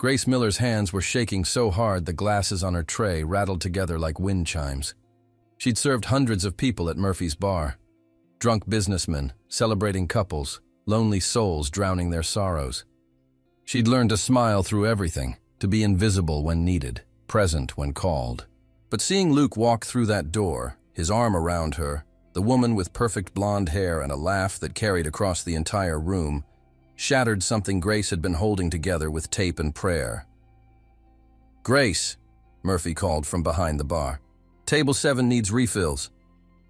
Grace Miller's hands were shaking so hard the glasses on her tray rattled together like wind chimes. She'd served hundreds of people at Murphy's bar. Drunk businessmen, celebrating couples, lonely souls drowning their sorrows. She'd learned to smile through everything, to be invisible when needed, present when called. But seeing Luke walk through that door, his arm around her, the woman with perfect blonde hair and a laugh that carried across the entire room, shattered something Grace had been holding together with tape and prayer. "Grace," Murphy called from behind the bar. "Table 7 needs refills."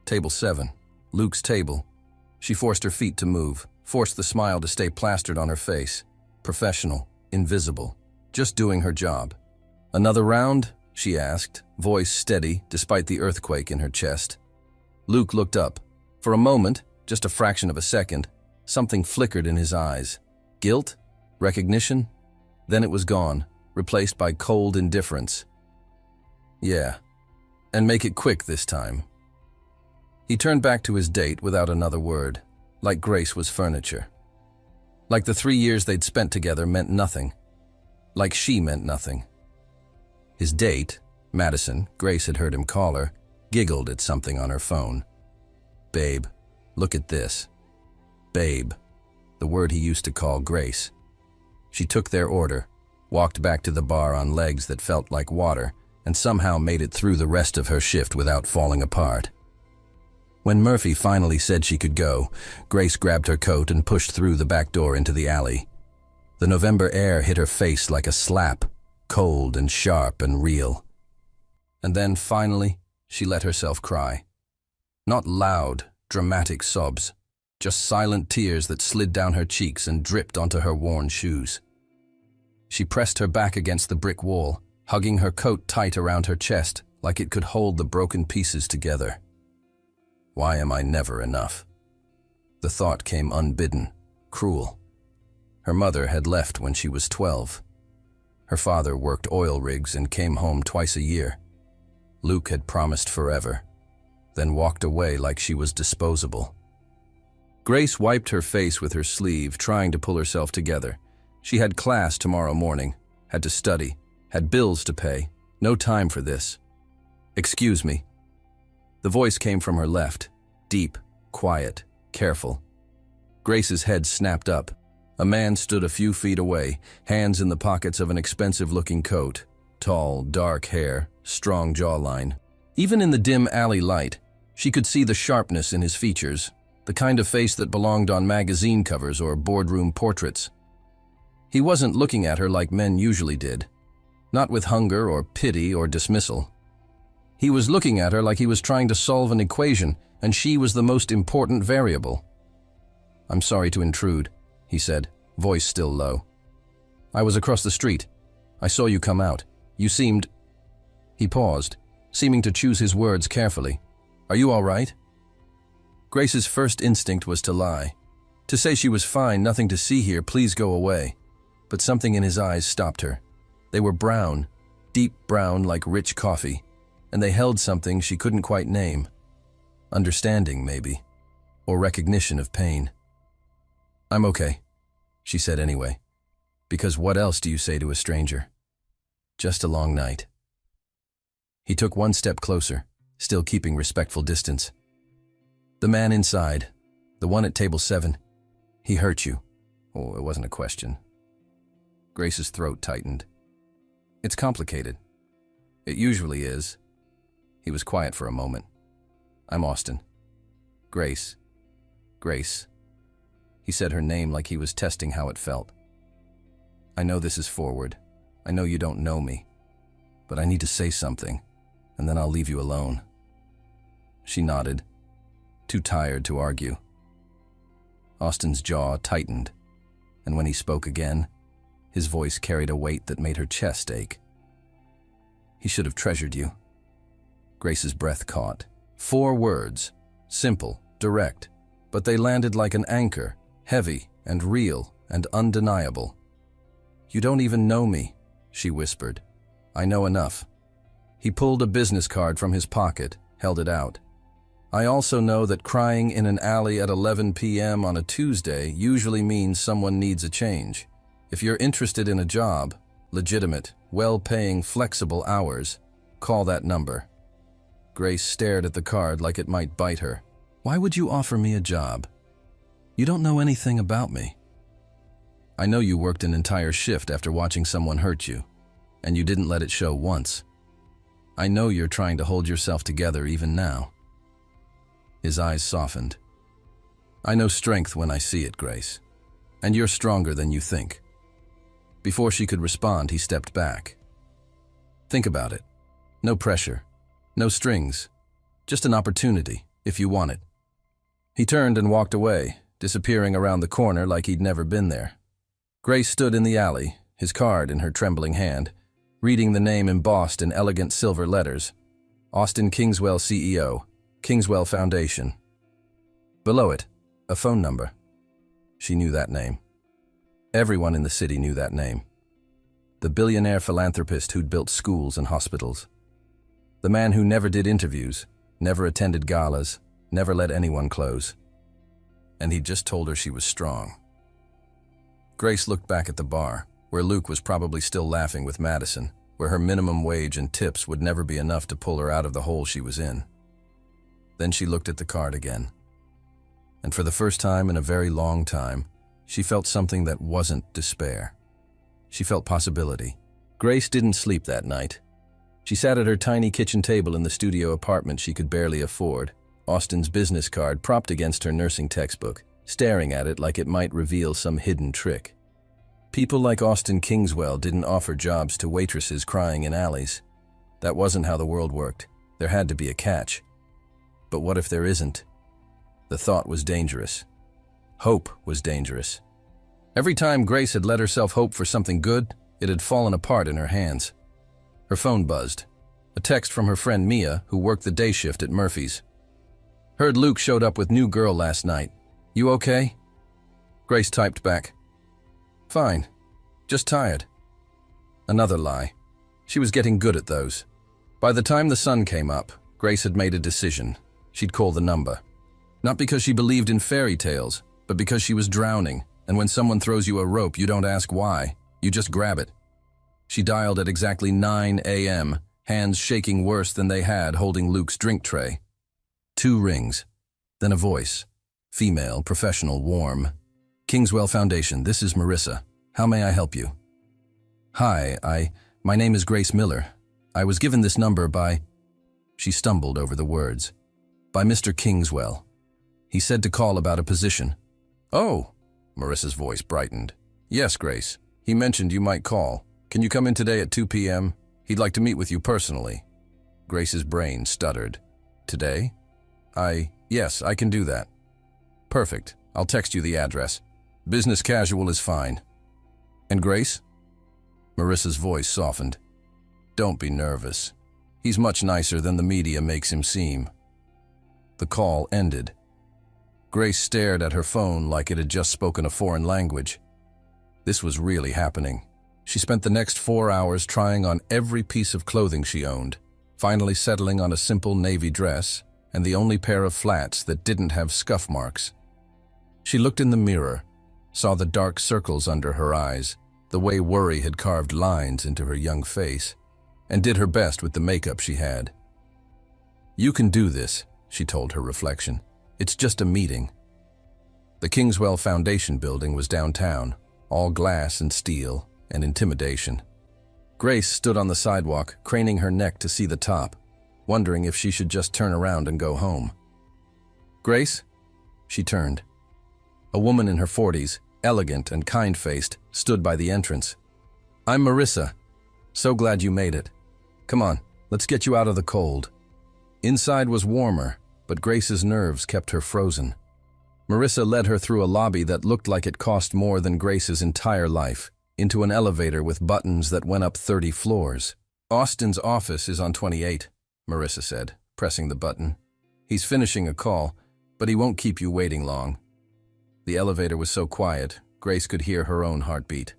Table 7. Luke's table. She forced her feet to move, forced the smile to stay plastered on her face. Professional, invisible, just doing her job. "Another round?" she asked, voice steady despite the earthquake in her chest. Luke looked up. For a moment, just a fraction of a second, something flickered in his eyes. Guilt? Recognition? Then it was gone, replaced by cold indifference. "Yeah, and make it quick this time." He turned back to his date without another word, like Grace was furniture. Like the 3 years they'd spent together meant nothing. Like she meant nothing. His date, Madison, Grace had heard him call her, giggled at something on her phone. "Babe, look at this." Babe, the word he used to call Grace. She took their order, walked back to the bar on legs that felt like water, and somehow made it through the rest of her shift without falling apart. When Murphy finally said she could go, Grace grabbed her coat and pushed through the back door into the alley. The November air hit her face like a slap, cold and sharp and real. And then, finally, she let herself cry. Not loud, dramatic sobs, just silent tears that slid down her cheeks and dripped onto her worn shoes. She pressed her back against the brick wall, hugging her coat tight around her chest like it could hold the broken pieces together. Why am I never enough? The thought came unbidden, cruel. Her mother had left when she was 12. Her father worked oil rigs and came home twice a year. Luke had promised forever, then walked away like she was disposable. Grace wiped her face with her sleeve, trying to pull herself together. She had class tomorrow morning, had to study, had bills to pay. No time for this. "Excuse me." The voice came from her left, deep, quiet, careful. Grace's head snapped up. A man stood a few feet away, hands in the pockets of an expensive-looking coat. Tall, dark hair, strong jawline. Even in the dim alley light, she could see the sharpness in his features, the kind of face that belonged on magazine covers or boardroom portraits. He wasn't looking at her like men usually did, not with hunger or pity or dismissal. He was looking at her like he was trying to solve an equation, and she was the most important variable. "I'm sorry to intrude," he said, voice still low. "I was across the street. I saw you come out. You seemed—" He paused, seeming to choose his words carefully. "Are you all right?" Grace's first instinct was to lie. To say she was fine, nothing to see here, please go away. But something in his eyes stopped her. They were brown, deep brown like rich coffee, and they held something she couldn't quite name. Understanding, maybe, or recognition of pain. "I'm okay," she said anyway, because what else do you say to a stranger? "Just a long night." He took one step closer, still keeping respectful distance. "The man inside, the one at table 7, he hurt you." Oh, it wasn't a question. Grace's throat tightened. "It's complicated. It usually is." He was quiet for a moment. "I'm Austin." "Grace. Grace." He said her name like he was testing how it felt. "I know this is forward. I know you don't know me. But I need to say something, and then I'll leave you alone." She nodded, too tired to argue. Austin's jaw tightened, and when he spoke again, his voice carried a weight that made her chest ache. "He should have treasured you." Grace's breath caught. 4 words, simple, direct, but they landed like an anchor, heavy and real and undeniable. "You don't even know me," she whispered. "I know enough." He pulled a business card from his pocket, held it out. "I also know that crying in an alley at 11 p.m. on a Tuesday usually means someone needs a change. If you're interested in a job, legitimate, well-paying, flexible hours. Call that number. Grace stared at the card like it might bite her. Why would you offer me a job? You don't know anything about me. I know you worked an entire shift after watching someone hurt you, and you didn't let it show once. I know you're trying to hold yourself together even now. His eyes softened. I know strength when I see it, Grace, and you're stronger than you think. Before she could respond, he stepped back. Think about it. No pressure, no strings, just an opportunity, if you want it. He turned and walked away, disappearing around the corner like he'd never been there. Grace stood in the alley, his card in her trembling hand, reading the name embossed in elegant silver letters. Austin Kingswell, CEO, Kingswell Foundation. Below it, a phone number. She knew that name. Everyone in the city knew that name. The billionaire philanthropist who'd built schools and hospitals. The man who never did interviews, never attended galas, never let anyone close. And he'd just told her she was strong. Grace looked back at the bar, where Luke was probably still laughing with Madison, where her minimum wage and tips would never be enough to pull her out of the hole she was in. Then she looked at the card again. And for the first time in a very long time, she felt something that wasn't despair. She felt possibility. Grace didn't sleep that night. She sat at her tiny kitchen table in the studio apartment she could barely afford, Austin's business card propped against her nursing textbook, staring at it like it might reveal some hidden trick. People like Austin Kingswell didn't offer jobs to waitresses crying in alleys. That wasn't how the world worked. There had to be a catch. But what if there isn't? The thought was dangerous. Hope was dangerous. Every time Grace had let herself hope for something good, it had fallen apart in her hands. Her phone buzzed. A text from her friend Mia, who worked the day shift at Murphy's. Heard Luke showed up with new girl last night. You okay? Grace typed back. Fine. Just tired. Another lie. She was getting good at those. By the time the sun came up, Grace had made a decision. She'd call the number. Not because she believed in fairy tales, but because she was drowning, and when someone throws you a rope, you don't ask why. You just grab it. She dialed at exactly 9 a.m., hands shaking worse than they had holding Luke's drink tray. 2 rings. Then a voice. Female, professional, warm. Kingswell Foundation, this is Marissa. How may I help you? Hi, my name is Grace Miller. I was given this number by... She stumbled over the words. By Mr. Kingswell. He said to call about a position. Oh, Marissa's voice brightened. Yes, Grace. He mentioned you might call. Can you come in today at 2 p.m.? He'd like to meet with you personally. Grace's brain stuttered. Today? Yes, I can do that. Perfect. I'll text you the address. Business casual is fine. And Grace? Marissa's voice softened. Don't be nervous. He's much nicer than the media makes him seem. The call ended. Grace stared at her phone like it had just spoken a foreign language. This was really happening. She spent the next 4 hours trying on every piece of clothing she owned, finally settling on a simple navy dress and the only pair of flats that didn't have scuff marks. She looked in the mirror, saw the dark circles under her eyes, the way worry had carved lines into her young face, and did her best with the makeup she had. You can do this, she told her reflection. It's just a meeting. The Kingswell Foundation building was downtown, all glass and steel and intimidation. Grace stood on the sidewalk, craning her neck to see the top, wondering if she should just turn around and go home. Grace? She turned. A woman in her 40s, elegant and kind-faced, stood by the entrance. I'm Marissa. So glad you made it. Come on, let's get you out of the cold. Inside was warmer, but Grace's nerves kept her frozen. Marissa led her through a lobby that looked like it cost more than Grace's entire life, into an elevator with buttons that went up 30 floors. Austin's office is on 28, Marissa said, pressing the button. He's finishing a call, but he won't keep you waiting long. The elevator was so quiet, Grace could hear her own heartbeat.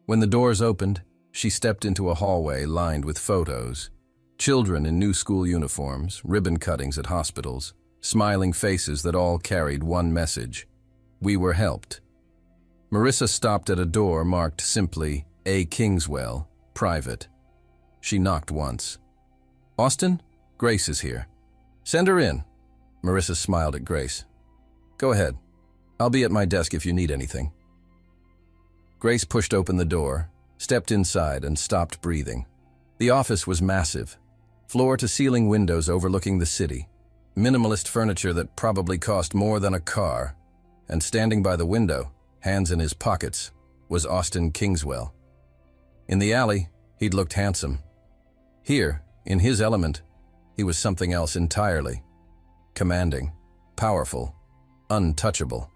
When the doors opened, she stepped into a hallway lined with photos. Children in new school uniforms, ribbon cuttings at hospitals, smiling faces that all carried one message. We were helped. Marissa stopped at a door marked simply, A. Kingswell, private. She knocked once. Austin? Grace is here. Send her in. Marissa smiled at Grace. Go ahead. I'll be at my desk if you need anything. Grace pushed open the door, stepped inside, and stopped breathing. The office was massive. Floor-to-ceiling windows overlooking the city. Minimalist furniture that probably cost more than a car. And standing by the window, hands in his pockets, was Austin Kingswell. In the alley, he'd looked handsome. Here, in his element, he was something else entirely. Commanding, powerful, untouchable.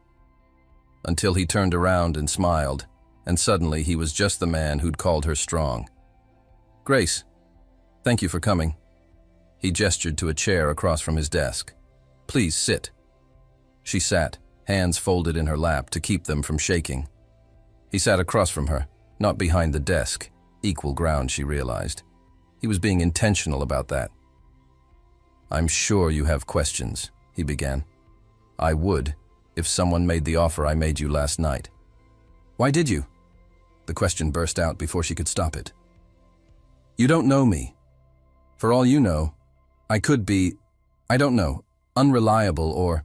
Until he turned around and smiled, and suddenly he was just the man who'd called her strong. Grace, thank you for coming. He gestured to a chair across from his desk. Please sit. She sat, hands folded in her lap to keep them from shaking. He sat across from her, not behind the desk, equal ground, she realized. He was being intentional about that. I'm sure you have questions, he began. I would, if someone made the offer I made you last night. Why did you? The question burst out before she could stop it. You don't know me. For all you know, I could be, I don't know, unreliable or...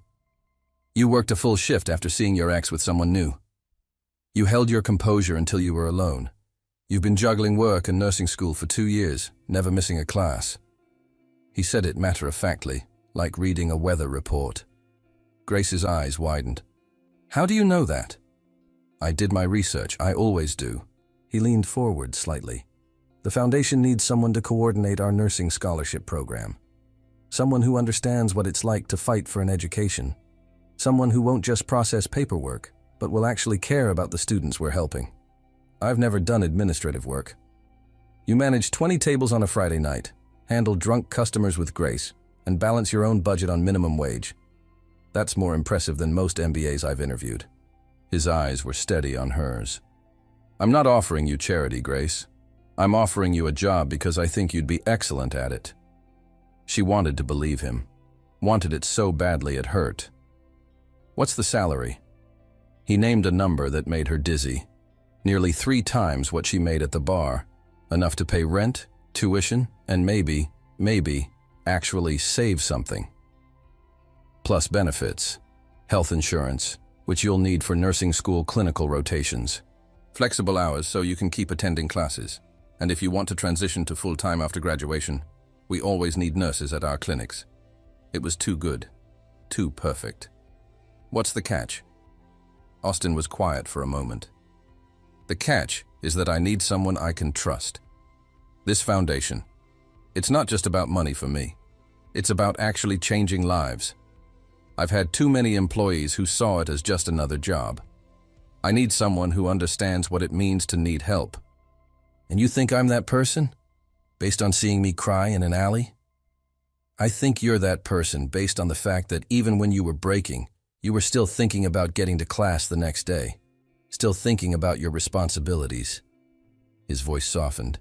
You worked a full shift after seeing your ex with someone new. You held your composure until you were alone. You've been juggling work and nursing school for 2 years, never missing a class. He said it matter-of-factly, like reading a weather report. Grace's eyes widened. How do you know that? I did my research, I always do. He leaned forward slightly. The foundation needs someone to coordinate our nursing scholarship program. Someone who understands what it's like to fight for an education. Someone who won't just process paperwork, but will actually care about the students we're helping. I've never done administrative work. You manage 20 tables on a Friday night, handle drunk customers with grace, and balance your own budget on minimum wage. That's more impressive than most MBAs I've interviewed. His eyes were steady on hers. I'm not offering you charity, Grace. I'm offering you a job because I think you'd be excellent at it. She wanted to believe him. Wanted it so badly it hurt. What's the salary? He named a number that made her dizzy. Nearly 3 times what she made at the bar. Enough to pay rent, tuition, and maybe, actually save something. Plus benefits. Health insurance, which you'll need for nursing school clinical rotations. Flexible hours so you can keep attending classes. And if you want to transition to full-time after graduation, we always need nurses at our clinics. It was too good. Too perfect. What's the catch? Austin was quiet for a moment. The catch is that I need someone I can trust. This foundation. It's not just about money for me. It's about actually changing lives. I've had too many employees who saw it as just another job. I need someone who understands what it means to need help. And you think I'm that person? Based on seeing me cry in an alley? I think you're that person based on the fact that even when you were breaking, you were still thinking about getting to class the next day. Still thinking about your responsibilities. His voice softened.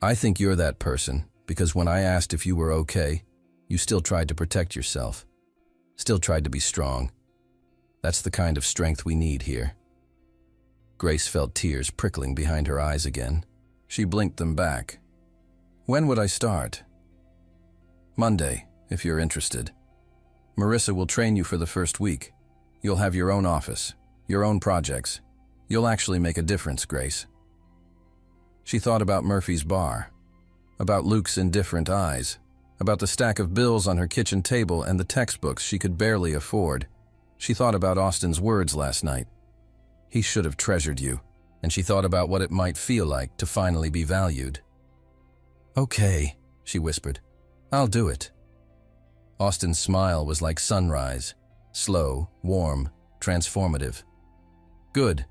I think you're that person because when I asked if you were okay, you still tried to protect yourself. Still tried to be strong. That's the kind of strength we need here. Grace felt tears prickling behind her eyes again. She blinked them back. When would I start? Monday, if you're interested. Marissa will train you for the first week. You'll have your own office, your own projects. You'll actually make a difference, Grace. She thought about Murphy's bar, about Luke's indifferent eyes, about the stack of bills on her kitchen table and the textbooks she could barely afford. She thought about Austin's words last night. He should have treasured you, and she thought about what it might feel like to finally be valued. Okay, she whispered. I'll do it. Austin's smile was like sunrise, slow, warm, transformative. Good.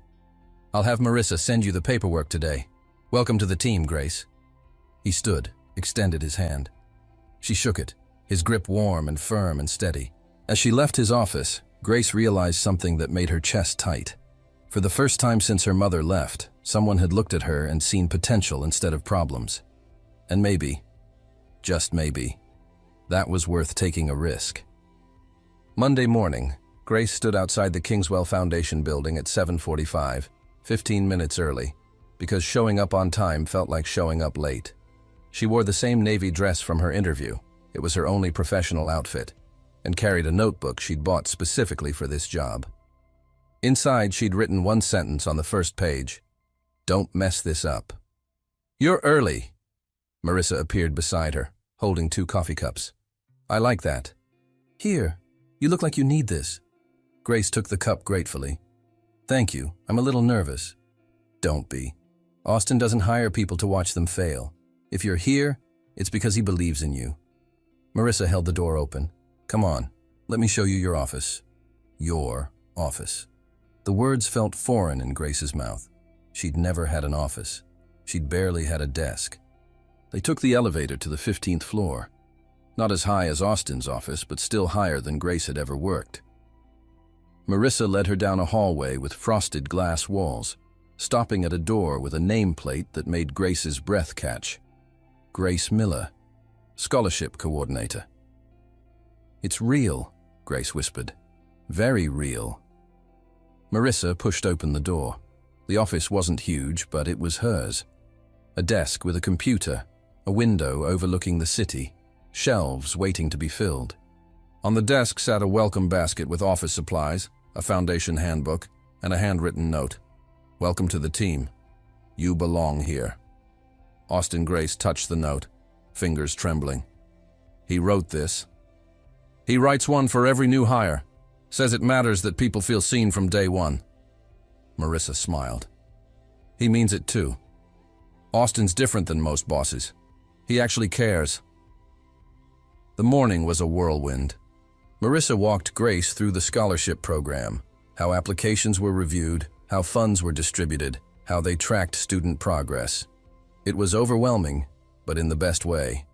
I'll have Marissa send you the paperwork today. Welcome to the team, Grace. He stood, extended his hand. She shook it, his grip warm and firm and steady. As she left his office, Grace realized something that made her chest tight. For the first time since her mother left, someone had looked at her and seen potential instead of problems. And maybe, just maybe, that was worth taking a risk. Monday morning, Grace stood outside the Kingswell Foundation building at 7:45, 15 minutes early. because showing up on time felt like showing up late. She wore the same navy dress from her interview. It was her only professional outfit, and carried a notebook she'd bought specifically for this job. Inside, she'd written one sentence on the first page: "Don't mess this up." "You're early." Marissa appeared beside her, holding 2 coffee cups. "I like that." "Here, you look like you need this." Grace took the cup gratefully. "Thank you, I'm a little nervous." "Don't be. Austin doesn't hire people to watch them fail. If you're here, it's because he believes in you." Marissa held the door open. "Come on, let me show you your office." Your office. The words felt foreign in Grace's mouth. She'd never had an office. She'd barely had a desk. They took the elevator to the 15th floor. Not as high as Austin's office, but still higher than Grace had ever worked. Marissa led her down a hallway with frosted glass walls, stopping at a door with a nameplate that made Grace's breath catch. Grace Miller, Scholarship Coordinator. "It's real," Grace whispered. "Very real." Marissa pushed open the door. The office wasn't huge, but it was hers. A desk with a computer, a window overlooking the city, shelves waiting to be filled. On the desk sat a welcome basket with office supplies, a foundation handbook, and a handwritten note. "Welcome to the team. You belong here." Austin Grace touched the note, fingers trembling. "He wrote this. He writes one for every new hire. Says it matters that people feel seen from day one." Marissa smiled. "He means it too. Austin's different than most bosses. He actually cares." The morning was a whirlwind. Marissa walked Grace through the scholarship program, how applications were reviewed, how funds were distributed, how they tracked student progress. It was overwhelming, but in the best way.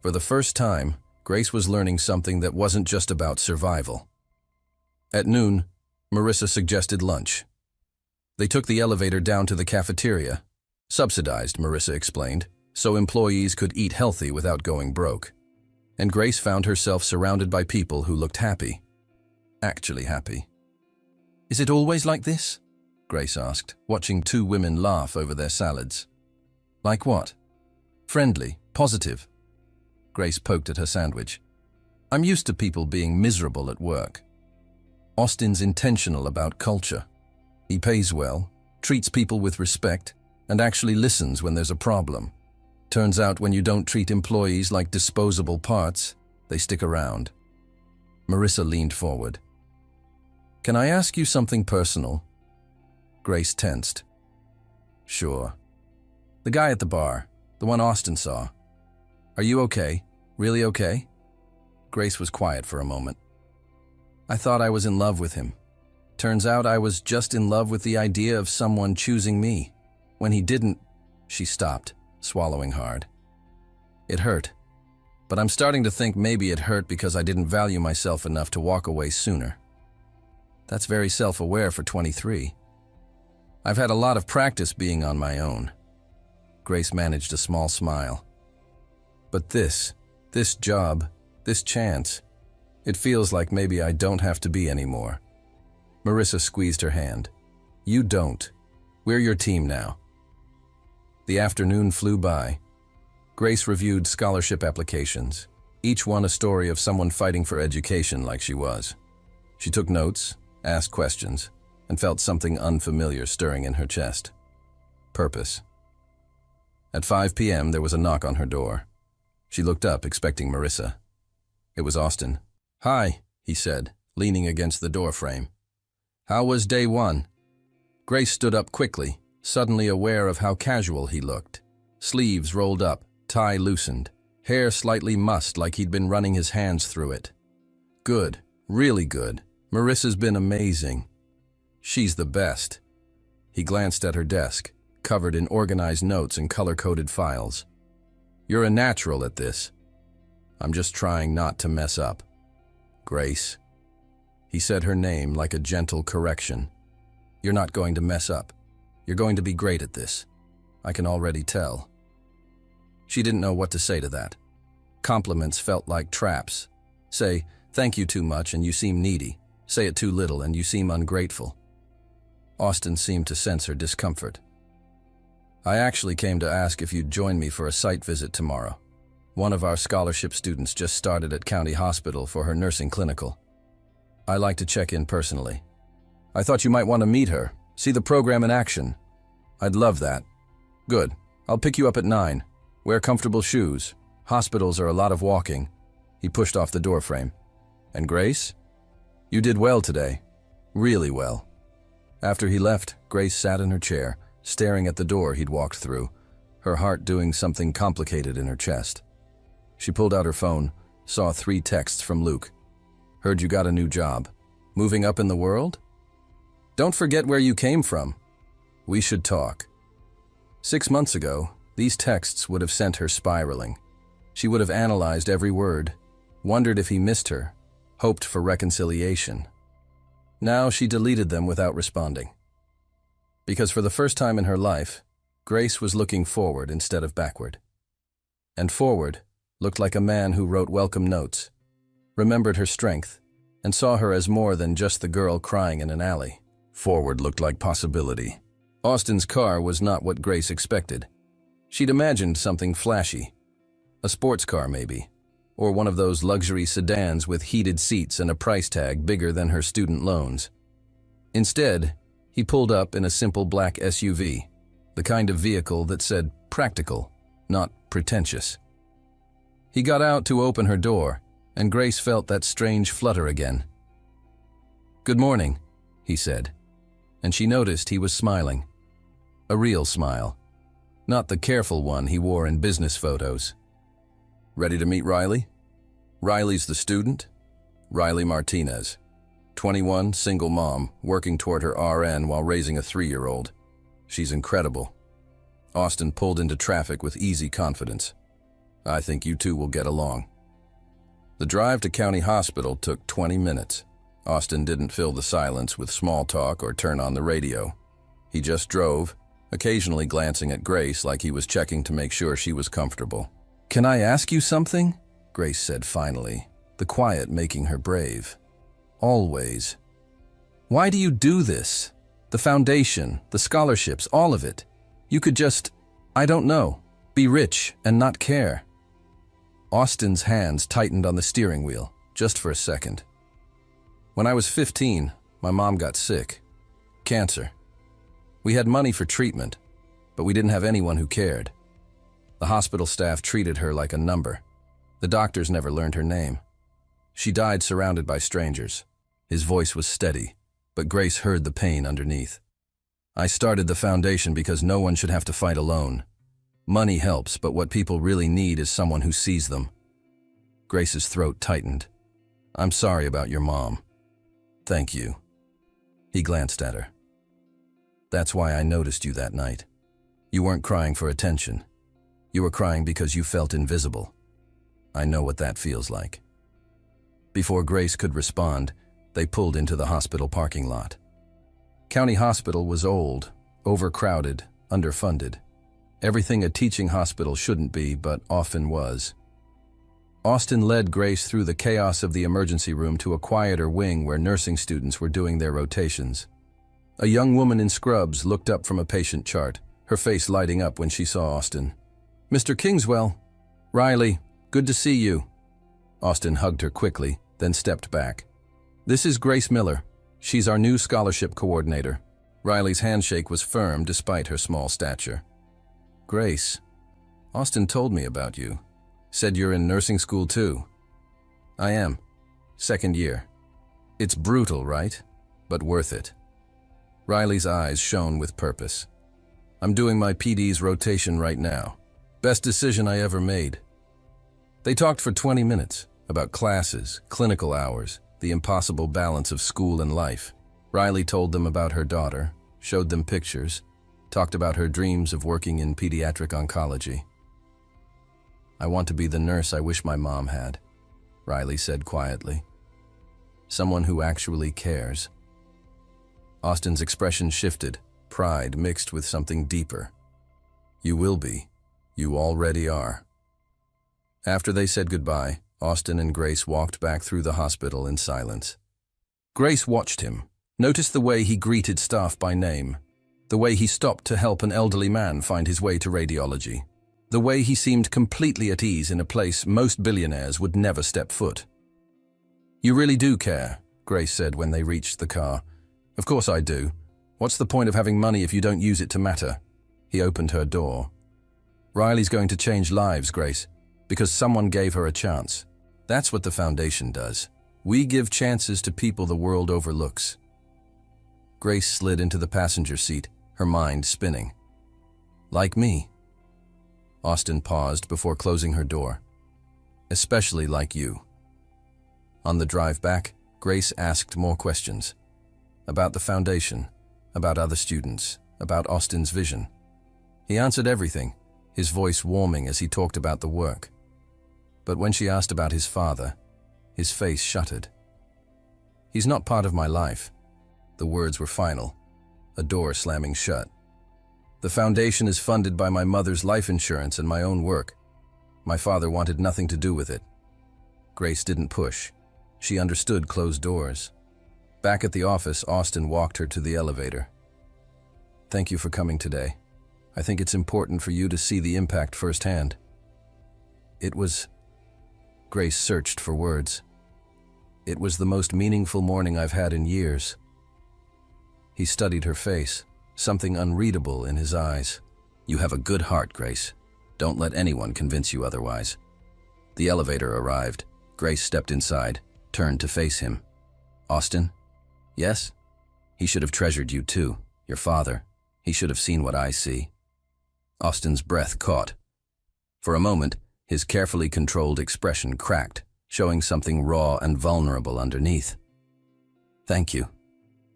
For the first time, Grace was learning something that wasn't just about survival. At noon, Marissa suggested lunch. They took the elevator down to the cafeteria. Subsidized, Marissa explained, so employees could eat healthy without going broke. And Grace found herself surrounded by people who looked happy. Actually happy. "Is it always like this?" Grace asked, watching 2 women laugh over their salads. "Like what?" "Friendly, positive." Grace poked at her sandwich. "I'm used to people being miserable at work. Austin's intentional about culture. He pays well, treats people with respect, and actually listens when there's a problem. Turns out when you don't treat employees like disposable parts, they stick around." Marissa leaned forward. "Can I ask you something personal?" Grace tensed. "Sure." "The guy at the bar, the one Austin saw. Are you okay? Really okay?" Grace was quiet for a moment. "I thought I was in love with him. Turns out I was just in love with the idea of someone choosing me. When he didn't..." She stopped, swallowing hard. "It hurt. But I'm starting to think maybe it hurt because I didn't value myself enough to walk away sooner." "That's very self-aware for 23. I've had a lot of practice being on my own." Grace managed a small smile. "But this job, this chance, it feels like maybe I don't have to be anymore." Marissa squeezed her hand. "You don't. We're your team now." The afternoon flew by. Grace reviewed scholarship applications, each one a story of someone fighting for education like she was. She took notes, asked questions, and felt something unfamiliar stirring in her chest. Purpose. At 5 p.m., there was a knock on her door. She looked up, expecting Marissa. It was Austin. "Hi," he said, leaning against the doorframe. "How was day 1? Grace stood up quickly, suddenly aware of how casual he looked. Sleeves rolled up, tie loosened, hair slightly mussed like he'd been running his hands through it. "Good, really good. Marissa's been amazing. She's the best." He glanced at her desk, covered in organized notes and color-coded files. "You're a natural at this. I'm just trying not to mess up." "Grace." He said her name like a gentle correction. "You're not going to mess up. You're going to be great at this. I can already tell." She didn't know what to say to that. Compliments felt like traps. Say, "Thank you too much and you seem needy." Say it too little and you seem ungrateful. Austin seemed to sense her discomfort. I actually came to ask if you'd join me for a site visit tomorrow. One of our scholarship students just started at County Hospital for her nursing clinical. I like to check in personally. I thought you might want to meet her, see the program in action. I'd love that. Good. I'll pick you up at 9. Wear comfortable shoes. Hospitals are a lot of walking. He pushed off the doorframe. And Grace? You did well today. Really well. After he left, Grace sat in her chair, staring at the door he'd walked through, her heart doing something complicated in her chest. She pulled out her phone, saw 3 texts from Luke. Heard you got a new job. Moving up in the world? Don't forget where you came from. We should talk. 6 months ago, these texts would have sent her spiraling. She would have analyzed every word, wondered if he missed her, hoped for reconciliation. Now she deleted them without responding. Because for the first time in her life, Grace was looking forward instead of backward. And forward looked like a man who wrote welcome notes, remembered her strength, and saw her as more than just the girl crying in an alley. Forward looked like possibility. Austin's car was not what Grace expected. She'd imagined something flashy. A sports car, maybe. Or one of those luxury sedans with heated seats and a price tag bigger than her student loans. Instead, he pulled up in a simple black SUV, the kind of vehicle that said practical, not pretentious. He got out to open her door, and Grace felt that strange flutter again. "Good morning," he said, and she noticed he was smiling. A real smile, not the careful one he wore in business photos. "Ready to meet Riley?" Riley's the student. Riley Martinez. 21, single mom, working toward her RN while raising a 3-year-old. She's incredible. Austin pulled into traffic with easy confidence. "I think you two will get along." The drive to County Hospital took 20 minutes. Austin didn't fill the silence with small talk or turn on the radio. He just drove, occasionally glancing at Grace like he was checking to make sure she was comfortable. "Can I ask you something?" Grace said finally, the quiet making her brave. "Always. Why do you do this? The foundation, the scholarships, all of it. You could just, I don't know, be rich and not care." Austin's hands tightened on the steering wheel, just for a second. "When I was 15, my mom got sick. Cancer. We had money for treatment, but we didn't have anyone who cared. The hospital staff treated her like a number. The doctors never learned her name. She died surrounded by strangers." His voice was steady, but Grace heard the pain underneath. "I started the foundation because no one should have to fight alone. Money helps, but what people really need is someone who sees them." Grace's throat tightened. "I'm sorry about your mom." "Thank you." He glanced at her. "That's why I noticed you that night. You weren't crying for attention. You were crying because you felt invisible. I know what that feels like." Before Grace could respond, they pulled into the hospital parking lot. County Hospital was old, overcrowded, underfunded. Everything a teaching hospital shouldn't be, but often was. Austin led Grace through the chaos of the emergency room to a quieter wing where nursing students were doing their rotations. A young woman in scrubs looked up from a patient chart, her face lighting up when she saw Austin. "Mr. Kingswell." "Riley, good to see you." Austin hugged her quickly, then stepped back. "This is Grace Miller. She's our new scholarship coordinator." Riley's handshake was firm despite her small stature. "Grace, Austin told me about you. Said you're in nursing school too." "I am. 2nd year. It's brutal, right? But worth it." Riley's eyes shone with purpose. "I'm doing my PD's rotation right now. Best decision I ever made." They talked for 20 minutes about classes, clinical hours, the impossible balance of school and life. Riley told them about her daughter, showed them pictures, talked about her dreams of working in pediatric oncology. "I want to be the nurse I wish my mom had," Riley said quietly. "Someone who actually cares." Austin's expression shifted, pride mixed with something deeper. "You will be. You already are." After they said goodbye, Austin and Grace walked back through the hospital in silence. Grace watched him, noticed the way he greeted staff by name, The way he stopped to help an elderly man find his way to radiology. The way he seemed completely at ease in a place most billionaires would never step foot. "You really do care," Grace said when they reached the car. "Of course I do. What's the point of having money if you don't use it to matter?" He opened her door. "Riley's going to change lives, Grace, because someone gave her a chance. That's what the foundation does. We give chances to people the world overlooks." Grace slid into the passenger seat, her mind spinning. "Like me?" Austin paused before closing her door. "Especially like you." On the drive back, Grace asked more questions. About the foundation, about other students, about Austin's vision. He answered everything, his voice warming as he talked about the work. But when she asked about his father, his face shuttered. "He's not part of my life." The words were final, a door slamming shut. "The foundation is funded by my mother's life insurance and my own work. My father wanted nothing to do with it." Grace didn't push. She understood closed doors. Back at the office, Austin walked her to the elevator. "Thank you for coming today. I think it's important for you to see the impact firsthand." It was... Grace searched for words. "It was the most meaningful morning I've had in years." He studied her face, something unreadable in his eyes. "You have a good heart, Grace. Don't let anyone convince you otherwise." The elevator arrived. Grace stepped inside, turned to face him. "Austin?" "Yes?" "He should have treasured you too, your father. He should have seen what I see." Austin's breath caught. For a moment, his carefully controlled expression cracked, showing something raw and vulnerable underneath. "Thank you,"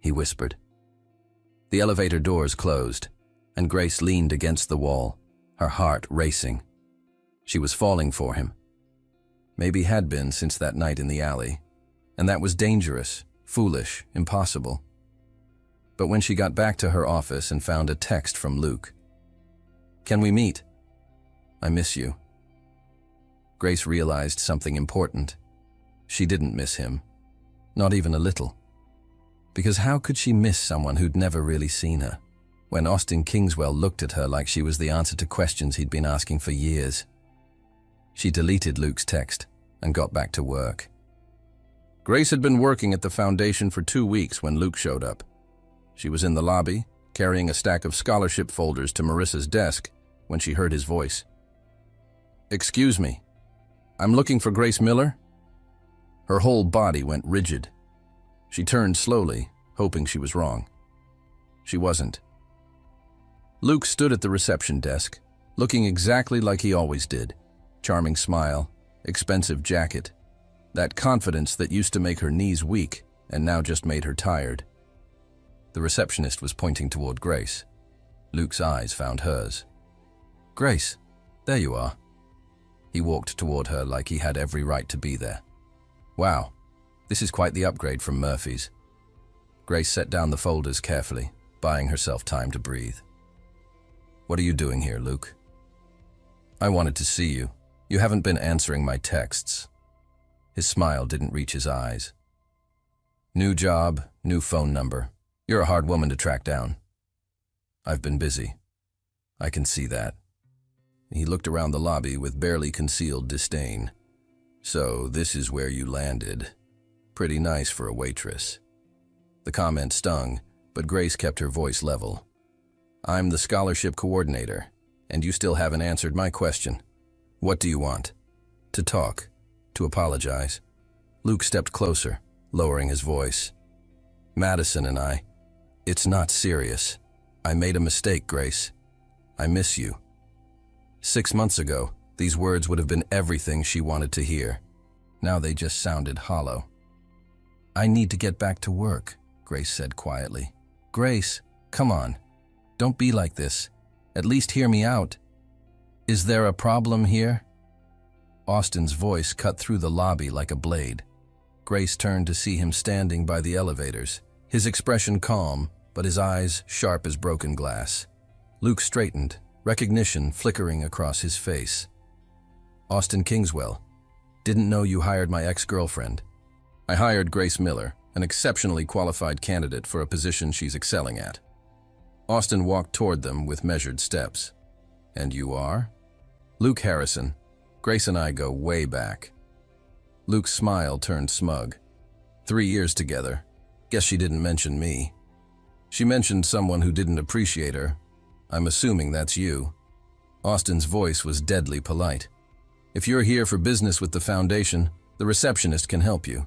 he whispered. The elevator doors closed, and Grace leaned against the wall, her heart racing. She was falling for him. Maybe had been since that night in the alley, and that was dangerous, foolish, impossible. But when she got back to her office and found a text from Luke. "Can we meet? I miss you." Grace realized something important. She didn't miss him, not even a little. Because how could she miss someone who'd never really seen her, when Austin Kingswell looked at her like she was the answer to questions he'd been asking for years? She deleted Luke's text and got back to work. Grace had been working at the foundation for 2 weeks when Luke showed up. She was in the lobby, carrying a stack of scholarship folders to Marissa's desk, when she heard his voice. "Excuse me, I'm looking for Grace Miller?" Her whole body went rigid. She turned slowly, hoping she was wrong. She wasn't. Luke stood at the reception desk, looking exactly like he always did. Charming smile, expensive jacket. That confidence that used to make her knees weak and now just made her tired. The receptionist was pointing toward Grace. Luke's eyes found hers. "Grace, there you are." He walked toward her like he had every right to be there. "Wow, this is quite the upgrade from Murphy's." Grace set down the folders carefully, buying herself time to breathe. "What are you doing here, Luke?" "I wanted to see you. You haven't been answering my texts." His smile didn't reach his eyes. "New job, new phone number. You're a hard woman to track down." "I've been busy. I can see that." He looked around the lobby with barely concealed disdain. "So this is where you landed. Pretty nice for a waitress." The comment stung, but Grace kept her voice level. "I'm the scholarship coordinator, and you still haven't answered my question. What do you want? To talk? To apologize?" Luke stepped closer, lowering his voice. "Madison and I, it's not serious. I made a mistake, Grace. I miss you." 6 months ago, these words would have been everything she wanted to hear. Now they just sounded hollow. "I need to get back to work," Grace said quietly. "Grace, come on. Don't be like this. At least hear me out. Is there a problem here?" Austin's voice cut through the lobby like a blade. Grace turned to see him standing by the elevators, his expression calm, but his eyes sharp as broken glass. Luke straightened, recognition flickering across his face. "Austin Kingswell, didn't know you hired my ex-girlfriend." "I hired Grace Miller, an exceptionally qualified candidate for a position she's excelling at." Austin walked toward them with measured steps. "And you are?" "Luke Harrison. Grace and I go way back." Luke's smile turned smug. 3 years together. Guess she didn't mention me. She mentioned someone who didn't appreciate her. I'm assuming that's you." Austin's voice was deadly polite. "If you're here for business with the foundation, the receptionist can help you.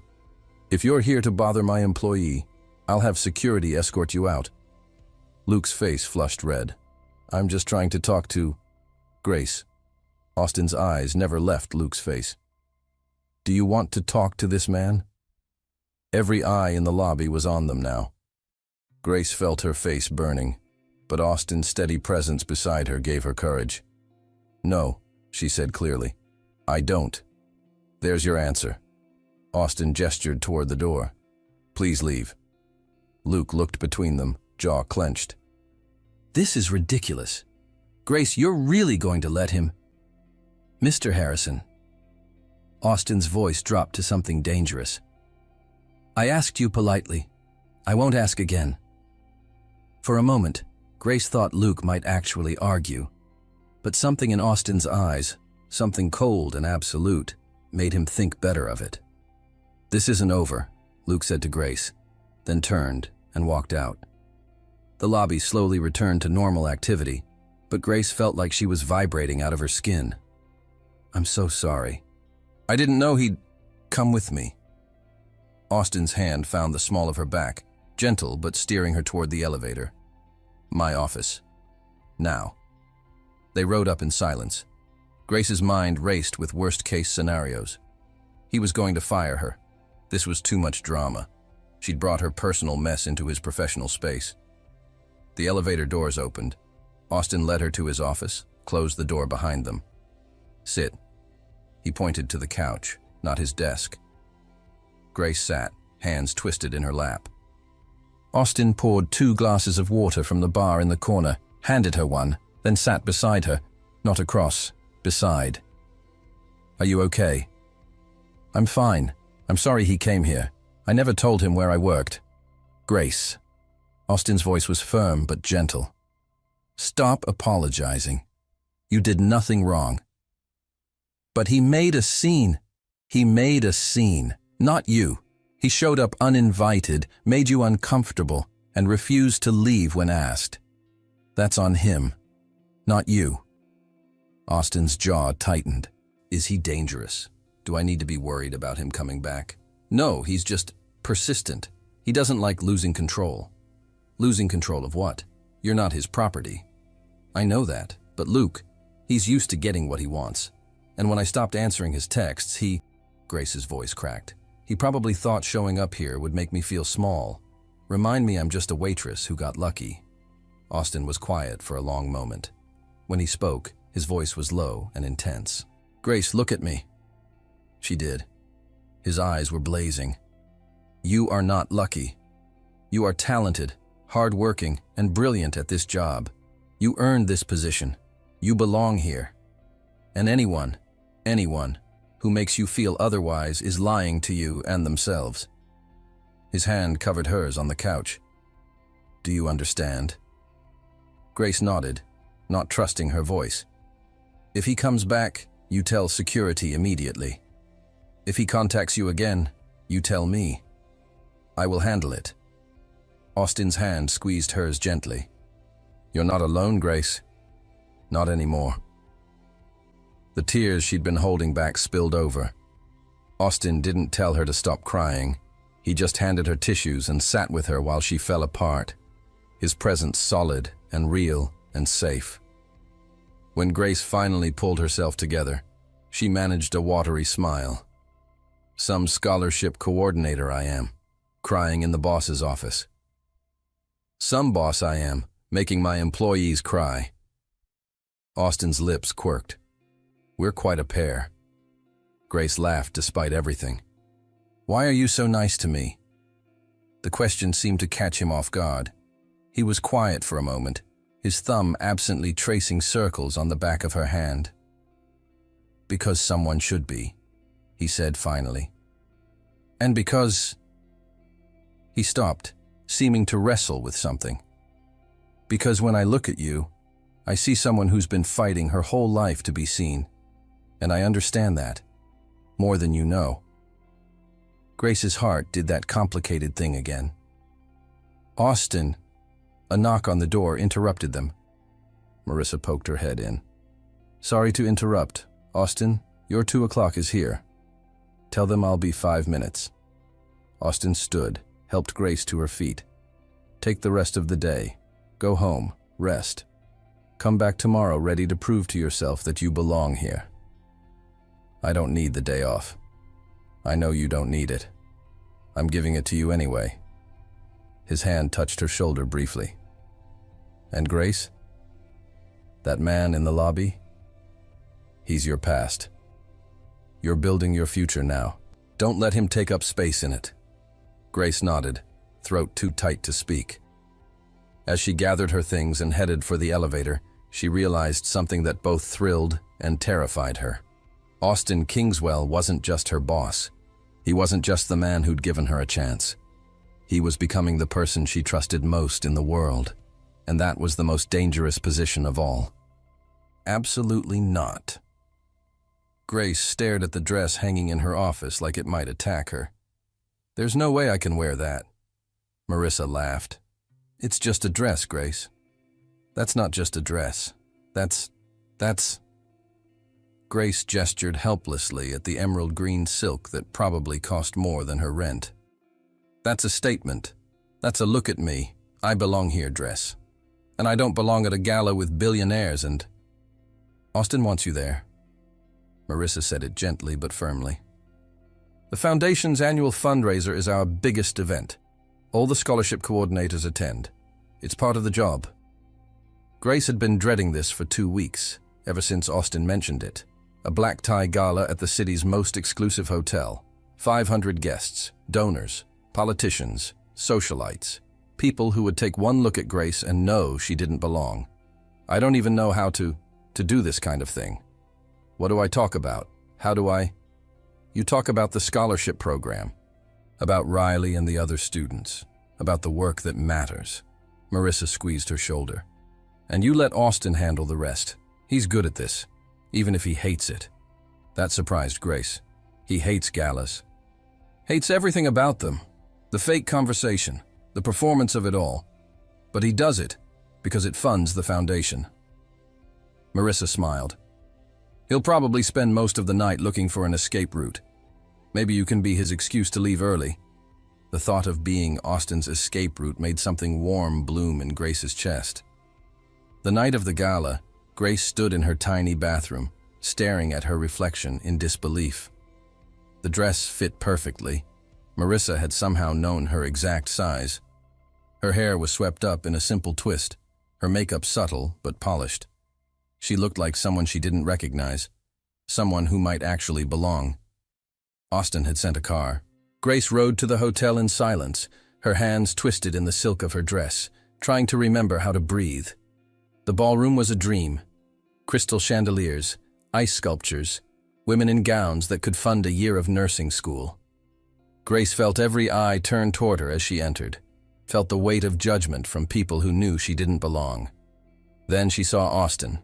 If you're here to bother my employee, I'll have security escort you out." Luke's face flushed red. "I'm just trying to talk to Grace." Austin's eyes never left Luke's face. "Do you want to talk to this man?" Every eye in the lobby was on them now. Grace felt her face burning, but Austin's steady presence beside her gave her courage. "No," she said clearly. "I don't." "There's your answer." Austin gestured toward the door. "Please leave." Luke looked between them, jaw clenched. "This is ridiculous. Grace, you're really going to let him?" "Mr. Harrison." Austin's voice dropped to something dangerous. "I asked you politely. I won't ask again." For a moment, Grace thought Luke might actually argue, but something in Austin's eyes, something cold and absolute, made him think better of it. "This isn't over," Luke said to Grace, then turned and walked out. The lobby slowly returned to normal activity, but Grace felt like she was vibrating out of her skin. "I'm so sorry. I didn't know he'd come with me." Austin's hand found the small of her back, gentle but steering her toward the elevator. "My office. Now." They rode up in silence. Grace's mind raced with worst-case scenarios. He was going to fire her. This was too much drama. She'd brought her personal mess into his professional space. The elevator doors opened. Austin led her to his office, closed the door behind them. "Sit." He pointed to the couch, not his desk. Grace sat, hands twisted in her lap. Austin poured 2 glasses of water from the bar in the corner, handed her one, then sat beside her, not across, beside. "Are you okay?" "I'm fine. I'm sorry he came here. I never told him where I worked." "Grace." Austin's voice was firm but gentle. "Stop apologizing. You did nothing wrong." "But he made a scene." "He made a scene, not you. He showed up uninvited, made you uncomfortable, and refused to leave when asked. That's on him, not you." Austin's jaw tightened. "Is he dangerous? Do I need to be worried about him coming back?" "No, he's just persistent. He doesn't like losing control." "Losing control of what? You're not his property." "I know that, but Luke, he's used to getting what he wants. And when I stopped answering his texts, Grace's voice cracked. "He probably thought showing up here would make me feel small. Remind me I'm just a waitress who got lucky." Austin was quiet for a long moment. When he spoke, his voice was low and intense. "Grace, look at me." She did. His eyes were blazing. "You are not lucky. You are talented, hardworking, and brilliant at this job. You earned this position. You belong here. And anyone who makes you feel otherwise is lying to you and themselves." His hand covered hers on the couch. "Do you understand?" Grace nodded, not trusting her voice. "If he comes back, you tell security immediately. If he contacts you again, you tell me. I will handle it." Austin's hand squeezed hers gently. "You're not alone, Grace. Not anymore." The tears she'd been holding back spilled over. Austin didn't tell her to stop crying. He just handed her tissues and sat with her while she fell apart, his presence solid and real and safe. When Grace finally pulled herself together, she managed a watery smile. "Some scholarship coordinator I am, crying in the boss's office. Some boss I am, making my employees cry." Austin's lips quirked. "We're quite a pair." Grace laughed despite everything. "Why are you so nice to me?" The question seemed to catch him off guard. He was quiet for a moment, his thumb absently tracing circles on the back of her hand. "Because someone should be," he said finally. "And because—" He stopped, seeming to wrestle with something. Because when I look at you, I see someone who's been fighting her whole life to be seen. And I understand that. More than you know. Grace's heart did that complicated thing again. Austin. A knock on the door interrupted them. Marissa poked her head in. Sorry to interrupt. Austin, your 2 o'clock is here. Tell them I'll be 5 minutes. Austin stood, helped Grace to her feet. Take the rest of the day. Go home, rest. Come back tomorrow ready to prove to yourself that you belong here. I don't need the day off. I know you don't need it. I'm giving it to you anyway. His hand touched her shoulder briefly. And Grace? That man in the lobby? He's your past. You're building your future now. Don't let him take up space in it. Grace nodded, throat too tight to speak. As she gathered her things and headed for the elevator, she realized something that both thrilled and terrified her. Austin Kingswell wasn't just her boss. He wasn't just the man who'd given her a chance. He was becoming the person she trusted most in the world, and that was the most dangerous position of all. Absolutely not. Grace stared at the dress hanging in her office like it might attack her. There's no way I can wear that. Marissa laughed. It's just a dress, Grace. That's not just a dress. That's... Grace gestured helplessly at the emerald green silk that probably cost more than her rent. That's a statement. That's a look at me, I belong here dress. And I don't belong at a gala with billionaires and... Austin wants you there. Marissa said it gently but firmly. The Foundation's annual fundraiser is our biggest event. All the scholarship coordinators attend. It's part of the job. Grace had been dreading this for 2 weeks, ever since Austin mentioned it. A black tie gala at the city's most exclusive hotel. 500 guests, donors, politicians, socialites, people who would take one look at Grace and know she didn't belong. I don't even know how to do this kind of thing. What do I talk about? How do I? You talk about the scholarship program, about Riley and the other students, about the work that matters. Marissa squeezed her shoulder. And you let Austin handle the rest. He's good at this, even if he hates it. That surprised Grace. He hates galas. Hates everything about them. The fake conversation, the performance of it all. But he does it because it funds the foundation. Marissa smiled. He'll probably spend most of the night looking for an escape route. Maybe you can be his excuse to leave early. The thought of being Austin's escape route made something warm bloom in Grace's chest. The night of the gala, Grace stood in her tiny bathroom, staring at her reflection in disbelief. The dress fit perfectly. Marissa had somehow known her exact size. Her hair was swept up in a simple twist, her makeup subtle but polished. She looked like someone she didn't recognize, someone who might actually belong. Austin had sent a car. Grace rode to the hotel in silence, her hands twisted in the silk of her dress, trying to remember how to breathe. The ballroom was a dream. Crystal chandeliers, ice sculptures, women in gowns that could fund a year of nursing school. Grace felt every eye turn toward her as she entered, felt the weight of judgment from people who knew she didn't belong. Then she saw Austin.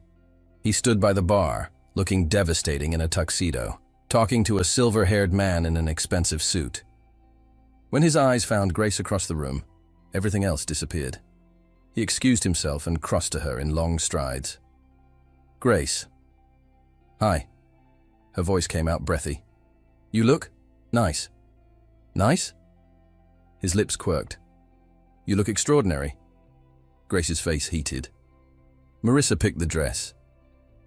He stood by the bar, looking devastating in a tuxedo, talking to a silver-haired man in an expensive suit. When his eyes found Grace across the room, everything else disappeared. He excused himself and crossed to her in long strides. Grace. Hi. Her voice came out breathy. You look nice. Nice? His lips quirked. You look extraordinary. Grace's face heated. Marissa picked the dress.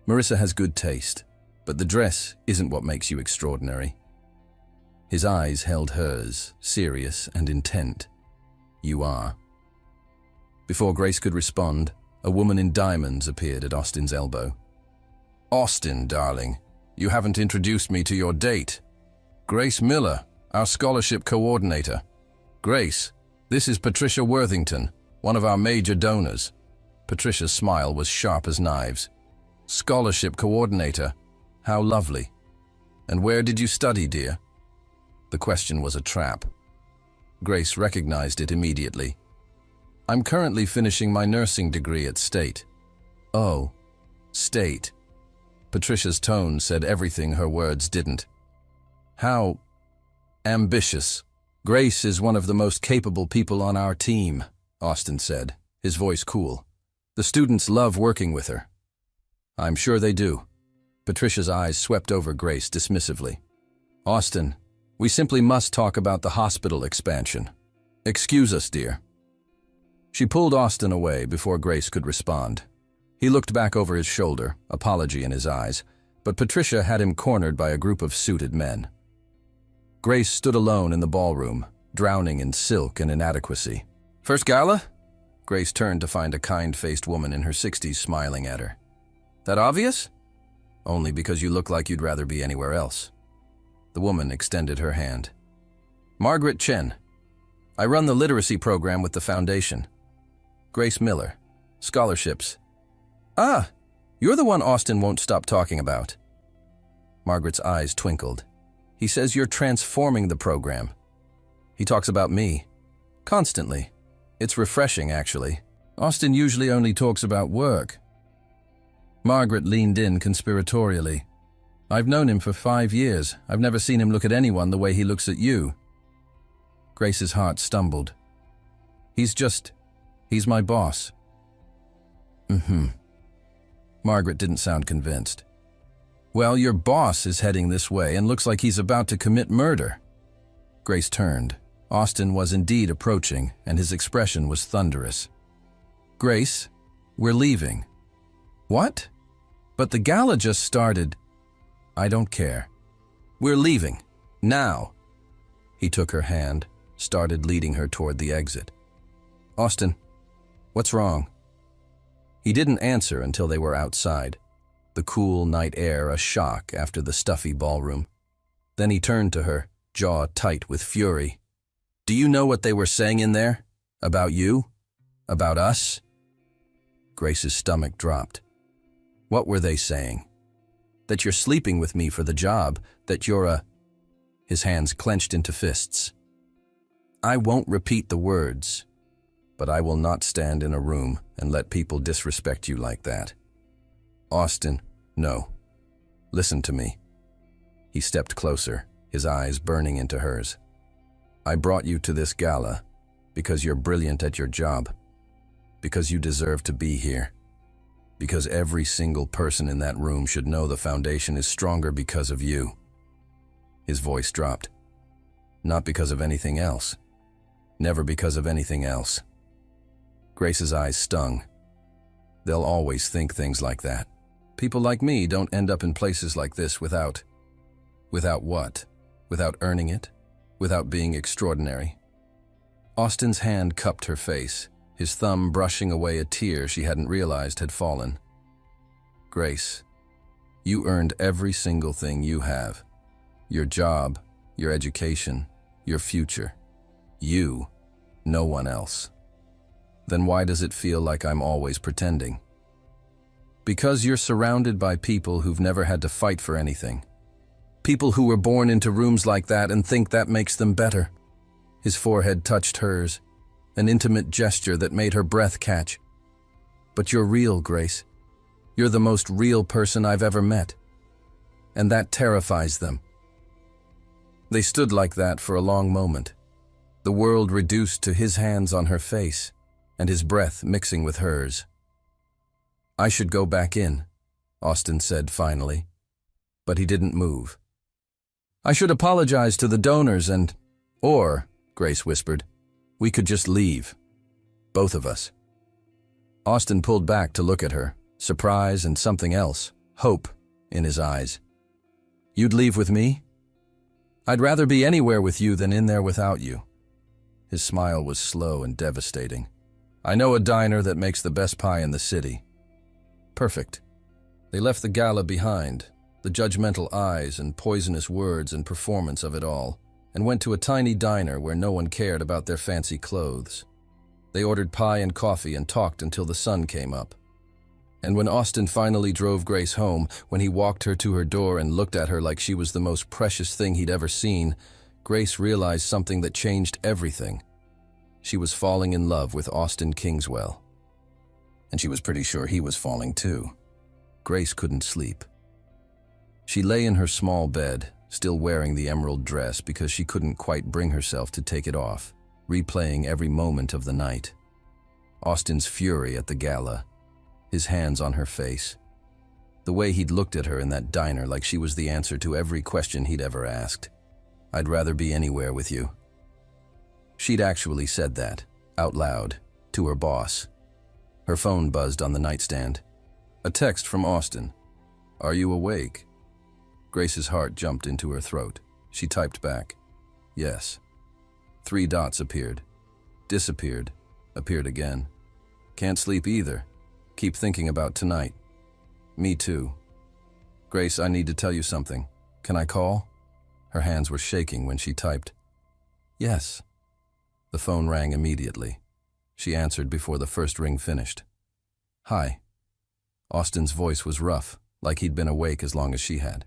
Marissa has good taste, but the dress isn't what makes you extraordinary. His eyes held hers, serious and intent. You are. Before Grace could respond, a woman in diamonds appeared at Austin's elbow. Austin, darling, you haven't introduced me to your date. Grace Miller, our scholarship coordinator. Grace, this is Patricia Worthington, one of our major donors. Patricia's smile was sharp as knives. Scholarship coordinator. How lovely. And where did you study, dear? The question was a trap. Grace recognized it immediately. I'm currently finishing my nursing degree at State. Oh, State. Patricia's tone said everything her words didn't. How ambitious. Grace is one of the most capable people on our team, Austin said, his voice cool. The students love working with her. I'm sure they do. Patricia's eyes swept over Grace dismissively. Austin, we simply must talk about the hospital expansion. Excuse us, dear. She pulled Austin away before Grace could respond. He looked back over his shoulder, apology in his eyes, but Patricia had him cornered by a group of suited men. Grace stood alone in the ballroom, drowning in silk and inadequacy. First gala? Grace turned to find a kind-faced woman in her 60s smiling at her. That obvious? Only because you look like you'd rather be anywhere else. The woman extended her hand. Margaret Chen. I run the literacy program with the foundation. Grace Miller. Scholarships. Ah, you're the one Austin won't stop talking about. Margaret's eyes twinkled. He says you're transforming the program. He talks about me. Constantly. It's refreshing, actually. Austin usually only talks about work. Margaret leaned in conspiratorially. I've known him for 5 years. I've never seen him look at anyone the way he looks at you. Grace's heart stumbled. He's my boss. Margaret didn't sound convinced. Well, your boss is heading this way and looks like he's about to commit murder. Grace turned. Austin was indeed approaching, and his expression was thunderous. Grace, we're leaving. What? But the gala just started. I don't care. We're leaving. Now. He took her hand, started leading her toward the exit. Austin, what's wrong? He didn't answer until they were outside, the cool night air a shock after the stuffy ballroom. Then he turned to her, jaw tight with fury. Do you know what they were saying in there? About you? About us? Grace's stomach dropped. What were they saying? That you're sleeping with me for the job, that you're a... His hands clenched into fists. I won't repeat the words, but I will not stand in a room and let people disrespect you like that. Austin, no. Listen to me. He stepped closer, his eyes burning into hers. I brought you to this gala because you're brilliant at your job, because you deserve to be here, because every single person in that room should know the foundation is stronger because of you. His voice dropped. Not because of anything else. Never because of anything else. Grace's eyes stung. They'll always think things like that. People like me don't end up in places like this without what? Without earning it? Without being extraordinary? Austin's hand cupped her face, his thumb brushing away a tear she hadn't realized had fallen. Grace, you earned every single thing you have. Your job, your education, your future. You, no one else. Then why does it feel like I'm always pretending? Because you're surrounded by people who've never had to fight for anything. People who were born into rooms like that and think that makes them better. His forehead touched hers, an intimate gesture that made her breath catch. But you're real, Grace. You're the most real person I've ever met. And that terrifies them. They stood like that for a long moment, the world reduced to his hands on her face, and his breath mixing with hers. I should go back in, Austin said finally, but he didn't move. I should apologize to the donors or, Grace whispered, we could just leave. Both of us. Austin pulled back to look at her, surprise and something else, hope, in his eyes. You'd leave with me? I'd rather be anywhere with you than in there without you. His smile was slow and devastating. I know a diner that makes the best pie in the city. Perfect. They left the gala behind, the judgmental eyes and poisonous words and performance of it all, and went to a tiny diner where no one cared about their fancy clothes. They ordered pie and coffee and talked until the sun came up. And when Austin finally drove Grace home, when he walked her to her door and looked at her like she was the most precious thing he'd ever seen, Grace realized something that changed everything. She was falling in love with Austin Kingswell. And she was pretty sure he was falling too. Grace couldn't sleep. She lay in her small bed, still wearing the emerald dress because she couldn't quite bring herself to take it off, replaying every moment of the night. Austin's fury at the gala, his hands on her face, the way he'd looked at her in that diner like she was the answer to every question he'd ever asked. "I'd rather be anywhere with you." She'd actually said that, out loud, to her boss. Her phone buzzed on the nightstand. A text from Austin. "Are you awake?" Grace's heart jumped into her throat. She typed back, "Yes." 3 dots appeared. Disappeared. Appeared again. "Can't sleep either. Keep thinking about tonight." "Me too." "Grace, I need to tell you something. Can I call?" Her hands were shaking when she typed, "Yes." The phone rang immediately. She answered before the first ring finished. "Hi." Austin's voice was rough, like he'd been awake as long as she had.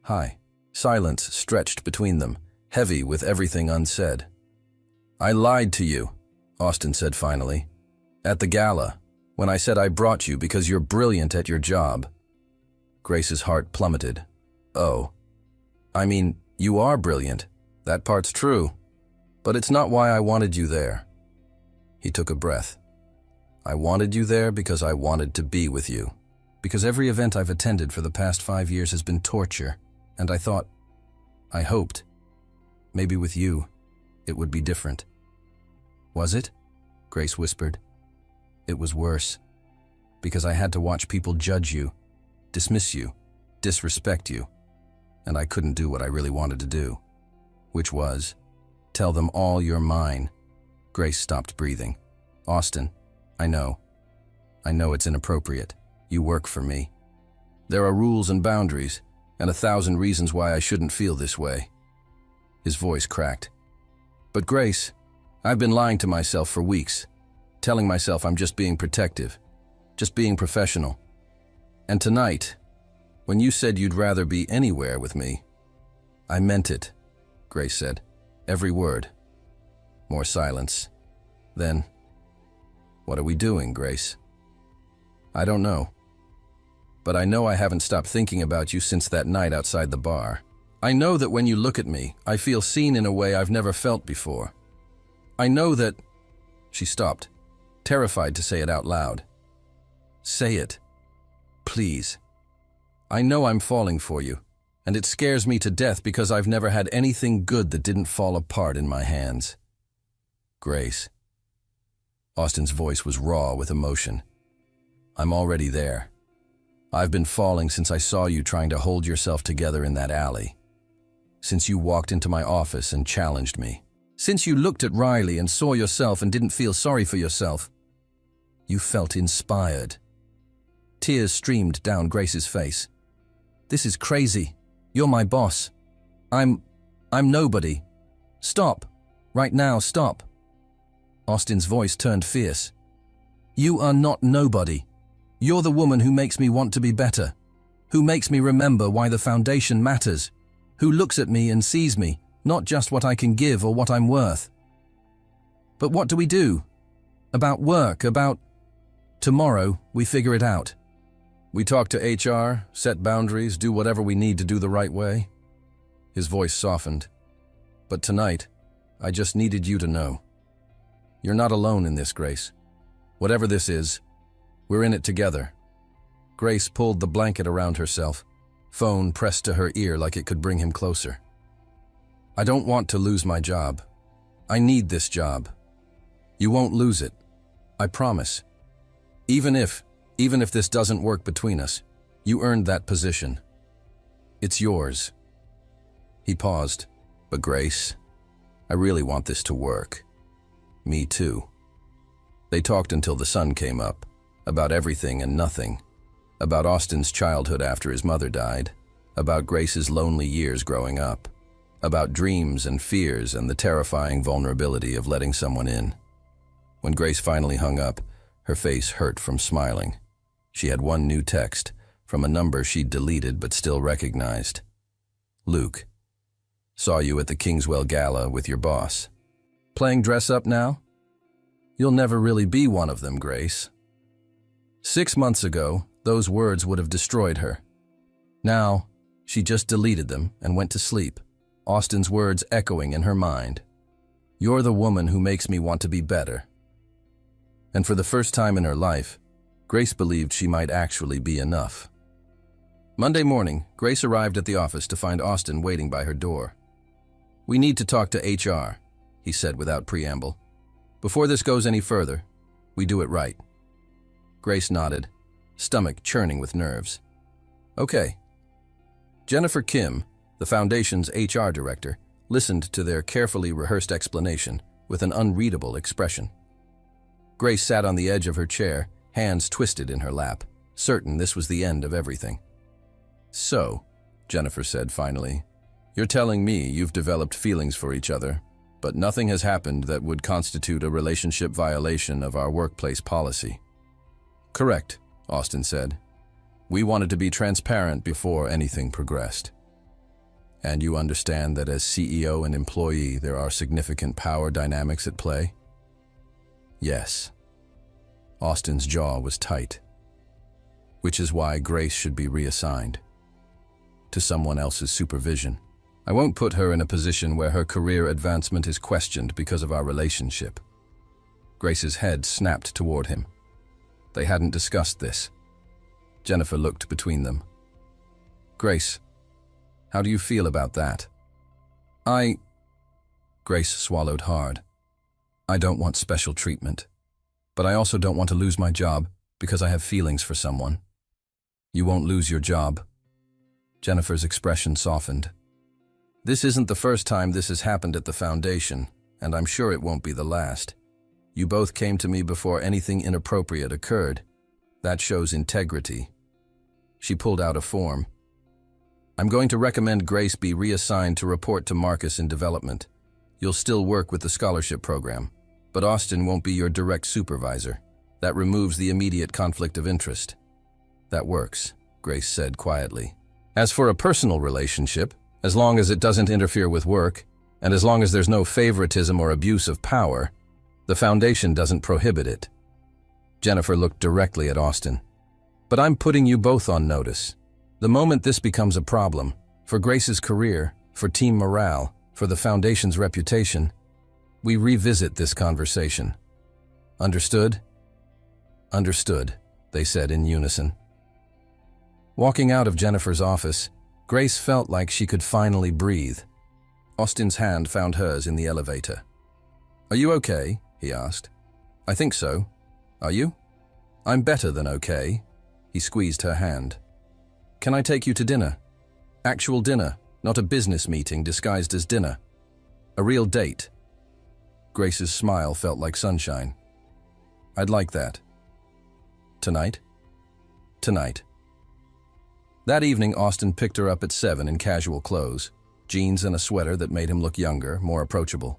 "Hi." Silence stretched between them, heavy with everything unsaid. "I lied to you," Austin said finally. "At the gala, when I said I brought you because you're brilliant at your job." Grace's heart plummeted. "Oh. I mean, you are brilliant. That part's true. But it's not why I wanted you there." He took a breath. "I wanted you there because I wanted to be with you. Because every event I've attended for the past 5 years has been torture, and I thought, I hoped, maybe with you, it would be different." "Was it?" Grace whispered. "It was worse. Because I had to watch people judge you, dismiss you, disrespect you, and I couldn't do what I really wanted to do. Which was, tell them all you're mine." Grace stopped breathing. "Austin, I know. I know it's inappropriate. You work for me. There are rules and boundaries, and 1,000 reasons why I shouldn't feel this way." His voice cracked. "But Grace, I've been lying to myself for weeks, telling myself I'm just being protective, just being professional. And tonight, when you said you'd rather be anywhere with me, I meant it," Grace said. "Every word." More silence. Then, "What are we doing, Grace?" "I don't know. But I know I haven't stopped thinking about you since that night outside the bar. I know that when you look at me, I feel seen in a way I've never felt before. I know that—" She stopped, terrified to say it out loud. "Say it. Please. I know I'm falling for you, and it scares me to death because I've never had anything good that didn't fall apart in my hands." "Grace." Austin's voice was raw with emotion. "I'm already there. I've been falling since I saw you trying to hold yourself together in that alley. Since you walked into my office and challenged me. Since you looked at Riley and saw yourself and didn't feel sorry for yourself. You felt inspired." Tears streamed down Grace's face. "This is crazy. You're my boss. I'm nobody. Stop. Right now, stop." Austin's voice turned fierce. "You are not nobody. You're the woman who makes me want to be better, who makes me remember why the foundation matters, who looks at me and sees me, not just what I can give or what I'm worth." "But what do we do? About work, about—" "Tomorrow, we figure it out. We talk to HR, set boundaries, do whatever we need to do the right way." His voice softened. "But tonight, I just needed you to know. You're not alone in this, Grace. Whatever this is, we're in it together." Grace pulled the blanket around herself, phone pressed to her ear like it could bring him closer. "I don't want to lose my job. I need this job. You won't lose it. I promise. Even if this doesn't work between us, you earned that position. It's yours." He paused. "But Grace, I really want this to work." "Me too." They talked until the sun came up, about everything and nothing, about Austin's childhood after his mother died, about Grace's lonely years growing up, about dreams and fears and the terrifying vulnerability of letting someone in. When Grace finally hung up, her face hurt from smiling. She had one new text, from a number she'd deleted but still recognized. "Luke, saw you at the Kingswell Gala with your boss. Playing dress up now? You'll never really be one of them, Grace. 6 months ago, those words would have destroyed her. Now, she just deleted them and went to sleep, Austin's words echoing in her mind. You're the woman who makes me want to be better. And for the first time in her life, Grace believed she might actually be enough. Monday morning, Grace arrived at the office to find Austin waiting by her door. We need to talk to HR, he said without preamble. Before this goes any further, we do it right. Grace nodded, stomach churning with nerves. Okay. Jennifer Kim, the foundation's HR director, listened to their carefully rehearsed explanation with an unreadable expression. Grace sat on the edge of her chair, hands twisted in her lap, certain this was the end of everything. So, Jennifer said finally, you're telling me you've developed feelings for each other, but nothing has happened that would constitute a relationship violation of our workplace policy. Correct, Austin said. We wanted to be transparent before anything progressed. And you understand that as CEO and employee, there are significant power dynamics at play? Yes. Austin's jaw was tight. Which is why Grace should be reassigned to someone else's supervision. I won't put her in a position where her career advancement is questioned because of our relationship. Grace's head snapped toward him. They hadn't discussed this. Jennifer looked between them. Grace, how do you feel about that? Grace swallowed hard. I don't want special treatment, but I also don't want to lose my job because I have feelings for someone. You won't lose your job. Jennifer's expression softened. This isn't the first time this has happened at the foundation, and I'm sure it won't be the last. You both came to me before anything inappropriate occurred. That shows integrity. She pulled out a form. I'm going to recommend Grace be reassigned to report to Marcus in development. You'll still work with the scholarship program, but Austin won't be your direct supervisor. That removes the immediate conflict of interest. That works, Grace said quietly. As for a personal relationship, as long as it doesn't interfere with work, and as long as there's no favoritism or abuse of power, the foundation doesn't prohibit it. Jennifer looked directly at Austin. But I'm putting you both on notice. The moment this becomes a problem, for Grace's career, for team morale, for the foundation's reputation, we revisit this conversation. Understood? Understood, they said in unison. Walking out of Jennifer's office, Grace felt like she could finally breathe. Austin's hand found hers in the elevator. Are you okay? He asked. I think so. Are you? I'm better than okay. He squeezed her hand. Can I take you to dinner? Actual dinner, not a business meeting disguised as dinner. A real date. Grace's smile felt like sunshine. I'd like that. Tonight? Tonight. That evening, Austin picked her up at 7 in casual clothes, jeans and a sweater that made him look younger, more approachable.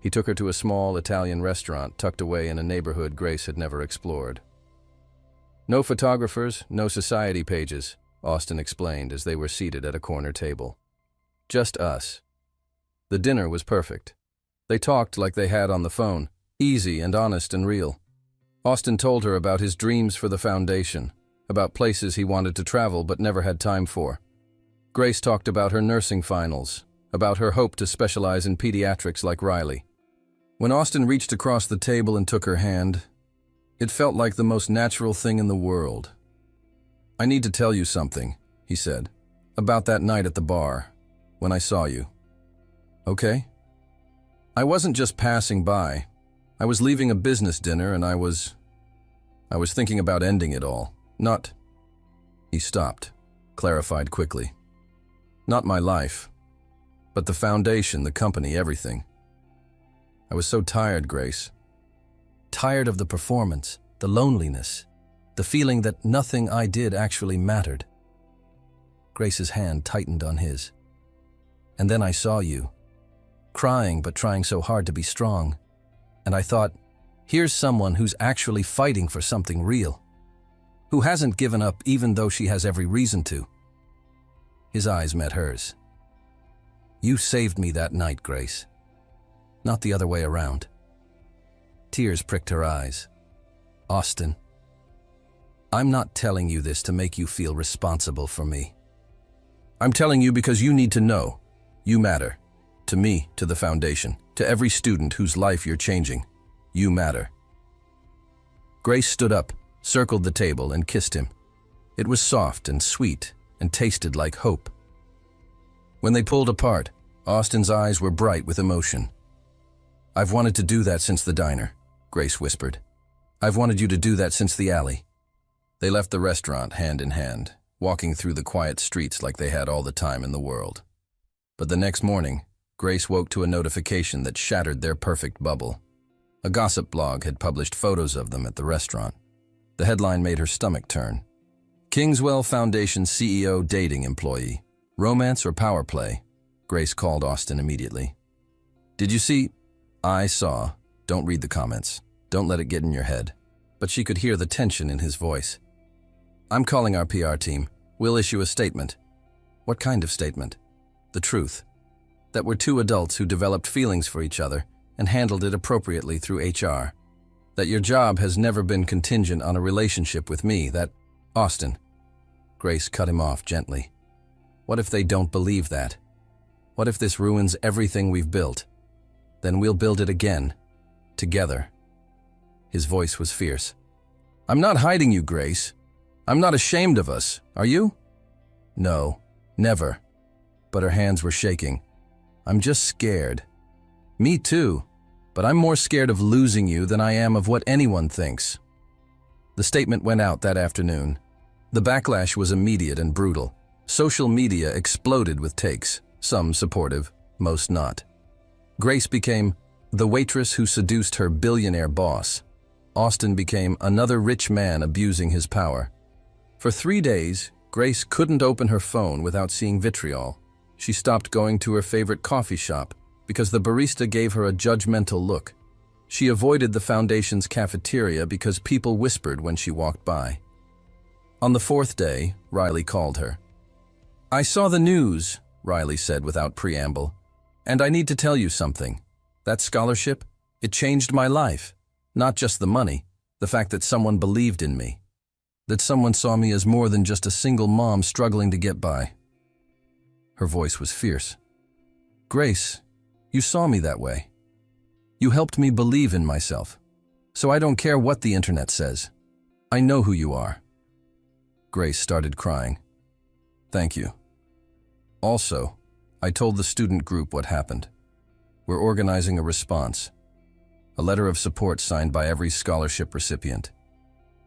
He took her to a small Italian restaurant tucked away in a neighborhood Grace had never explored. No photographers, no society pages, Austin explained as they were seated at a corner table. Just us. The dinner was perfect. They talked like they had on the phone, easy and honest and real. Austin told her about his dreams for the foundation, about places he wanted to travel but never had time for. Grace talked about her nursing finals, about her hope to specialize in pediatrics like Riley. When Austin reached across the table and took her hand, it felt like the most natural thing in the world. I need to tell you something, he said, about that night at the bar, when I saw you. Okay? I wasn't just passing by. I was leaving a business dinner and I was thinking about ending it all. Not... He stopped, clarified quickly. Not my life, but the foundation, the company, everything. I was so tired, Grace. Tired of the performance, the loneliness, the feeling that nothing I did actually mattered. Grace's hand tightened on his. And then I saw you, crying but trying so hard to be strong. And I thought, here's someone who's actually fighting for something real, who hasn't given up even though she has every reason to. His eyes met hers. You saved me that night, Grace. Not the other way around. Tears pricked her eyes. Austin, I'm not telling you this to make you feel responsible for me. I'm telling you because you need to know. You matter. To me, to the foundation, to every student whose life you're changing. You matter. Grace stood up, circled the table, and kissed him. It was soft and sweet and tasted like hope. When they pulled apart, Austin's eyes were bright with emotion. I've wanted to do that since the diner, Grace whispered. I've wanted you to do that since the alley. They left the restaurant hand in hand, walking through the quiet streets like they had all the time in the world. But the next morning, Grace woke to a notification that shattered their perfect bubble. A gossip blog had published photos of them at the restaurant. The headline made her stomach turn. Kingswell Foundation CEO dating employee. Romance or power play? Grace called Austin immediately. Did you see? I saw. Don't read the comments. Don't let it get in your head. But she could hear the tension in his voice. I'm calling our PR team. We'll issue a statement. What kind of statement? The truth. That we're two adults who developed feelings for each other and handled it appropriately through HR. That your job has never been contingent on a relationship with me, that… Austin. Grace cut him off gently. What if they don't believe that? What if this ruins everything we've built? Then we'll build it again. Together. His voice was fierce. I'm not hiding you, Grace. I'm not ashamed of us, are you? No, never. But her hands were shaking. I'm just scared. Me too, but I'm more scared of losing you than I am of what anyone thinks. The statement went out that afternoon. The backlash was immediate and brutal. Social media exploded with takes, some supportive, most not. Grace became the waitress who seduced her billionaire boss. Austin became another rich man abusing his power. For 3 days, Grace couldn't open her phone without seeing vitriol. She stopped going to her favorite coffee shop because the barista gave her a judgmental look. She avoided the foundation's cafeteria because people whispered when she walked by. On the 4th day, Riley called her. I saw the news, Riley said without preamble, and I need to tell you something. That scholarship, it changed my life. Not just the money, the fact that someone believed in me. That someone saw me as more than just a single mom struggling to get by. Her voice was fierce. Grace, you saw me that way. You helped me believe in myself. So I don't care what the internet says. I know who you are. Grace started crying. Thank you. Also, I told the student group what happened. We're organizing a response. A letter of support signed by every scholarship recipient.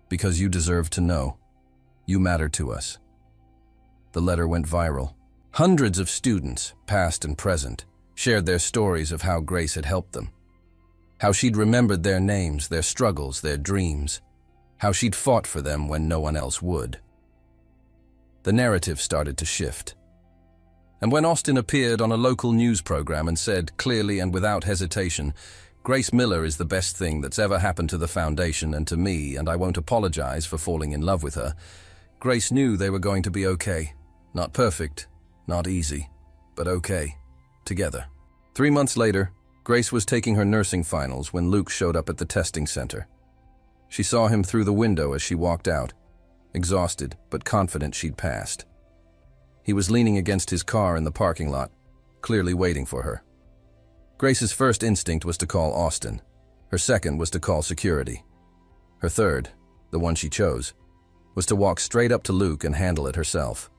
Because you deserve to know. You matter to us. The letter went viral. Hundreds of students, past and present, shared their stories of how Grace had helped them. How she'd remembered their names, their struggles, their dreams. How she'd fought for them when no one else would. The narrative started to shift. And when Austin appeared on a local news program and said, clearly and without hesitation, Grace Miller is the best thing that's ever happened to the foundation and to me, and I won't apologize for falling in love with her, Grace knew they were going to be okay. Not perfect, not easy, but okay. Together. 3 months later, Grace was taking her nursing finals when Luke showed up at the testing center. She saw him through the window as she walked out, exhausted but confident she'd passed. He was leaning against his car in the parking lot, clearly waiting for her. Grace's first instinct was to call Austin. Her second was to call security. Her third, the one she chose, was to walk straight up to Luke and handle it herself.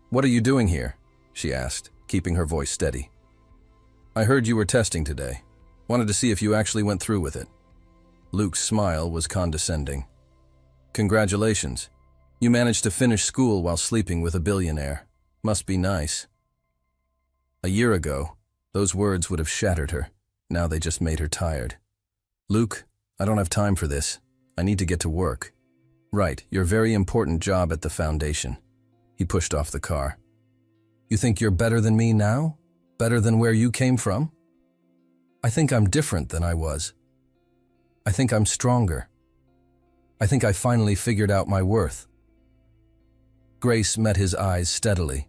"What are you doing here?" she asked, keeping her voice steady. "I heard you were testing today. Wanted to see if you actually went through with it." Luke's smile was condescending. "Congratulations. You managed to finish school while sleeping with a billionaire. Must be nice." A year ago, those words would have shattered her. Now they just made her tired. "Luke, I don't have time for this. I need to get to work." "Right, your very important job at the foundation." He pushed off the car. "You think you're better than me now? Better than where you came from?" "I think I'm different than I was. I think I'm stronger. I think I finally figured out my worth." Grace met his eyes steadily.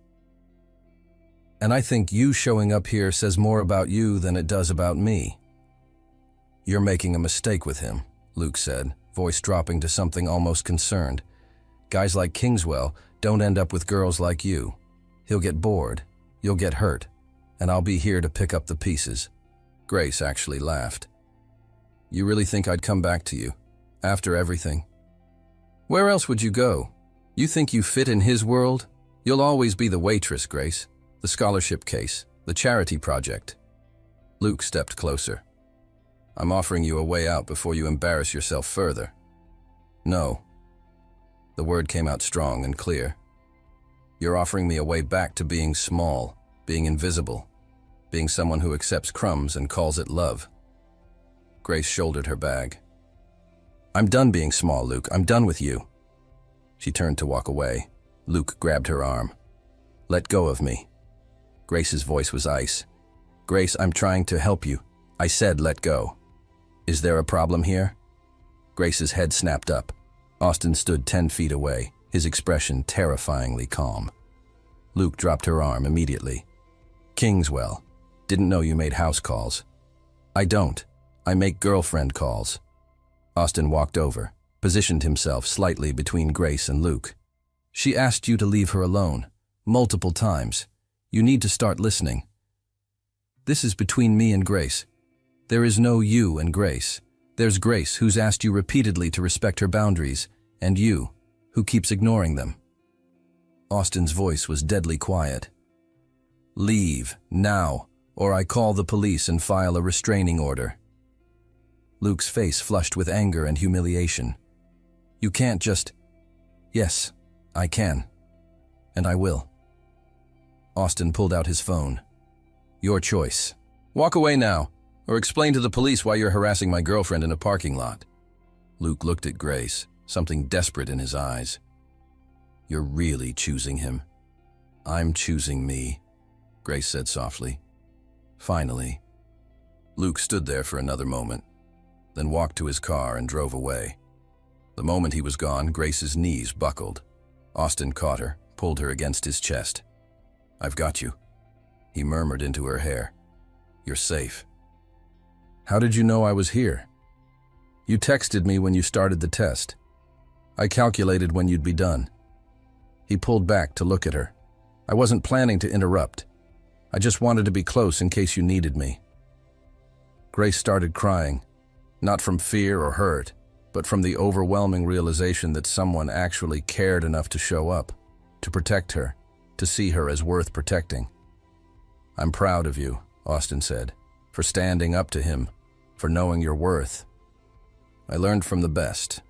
"And I think you showing up here says more about you than it does about me." You're making a mistake with him, Luke said, voice dropping to something almost concerned. Guys like Kingswell don't end up with girls like you. He'll get bored, you'll get hurt, and I'll be here to pick up the pieces. Grace actually laughed. You really think I'd come back to you, after everything? Where else would you go? You think you fit in his world? You'll always be the waitress, Grace. The scholarship case, the charity project. Luke stepped closer. I'm offering you a way out before you embarrass yourself further. No. The word came out strong and clear. You're offering me a way back to being small, being invisible, being someone who accepts crumbs and calls it love. Grace shouldered her bag. I'm done being small, Luke. I'm done with you. She turned to walk away. Luke grabbed her arm. Let go of me. Grace's voice was ice. Grace, I'm trying to help you. I said let go. Is there a problem here? Grace's head snapped up. Austin stood 10 feet away, his expression terrifyingly calm. Luke dropped her arm immediately. Kingswell, didn't know you made house calls. I don't. I make girlfriend calls. Austin walked over, positioned himself slightly between Grace and Luke. She asked you to leave her alone, multiple times. You need to start listening. This is between me and Grace. There is no you and Grace. There's Grace, who's asked you repeatedly to respect her boundaries, and you, who keeps ignoring them. Austin's voice was deadly quiet. Leave, now, or I call the police and file a restraining order. Luke's face flushed with anger and humiliation. You can't just... Yes, I can. And I will. Austin pulled out his phone. Your choice. Walk away now, or explain to the police why you're harassing my girlfriend in a parking lot. Luke looked at Grace, something desperate in his eyes. You're really choosing him. I'm choosing me, Grace said softly. Finally. Luke stood there for another moment, then walked to his car and drove away. The moment he was gone, Grace's knees buckled. Austin caught her, pulled her against his chest. I've got you, he murmured into her hair. You're safe. How did you know I was here? You texted me when you started the test. I calculated when you'd be done. He pulled back to look at her. I wasn't planning to interrupt. I just wanted to be close in case you needed me. Grace started crying, not from fear or hurt, but from the overwhelming realization that someone actually cared enough to show up, to protect her, to see her as worth protecting. I'm proud of you, Austin said, for standing up to him, for knowing your worth. I learned from the best.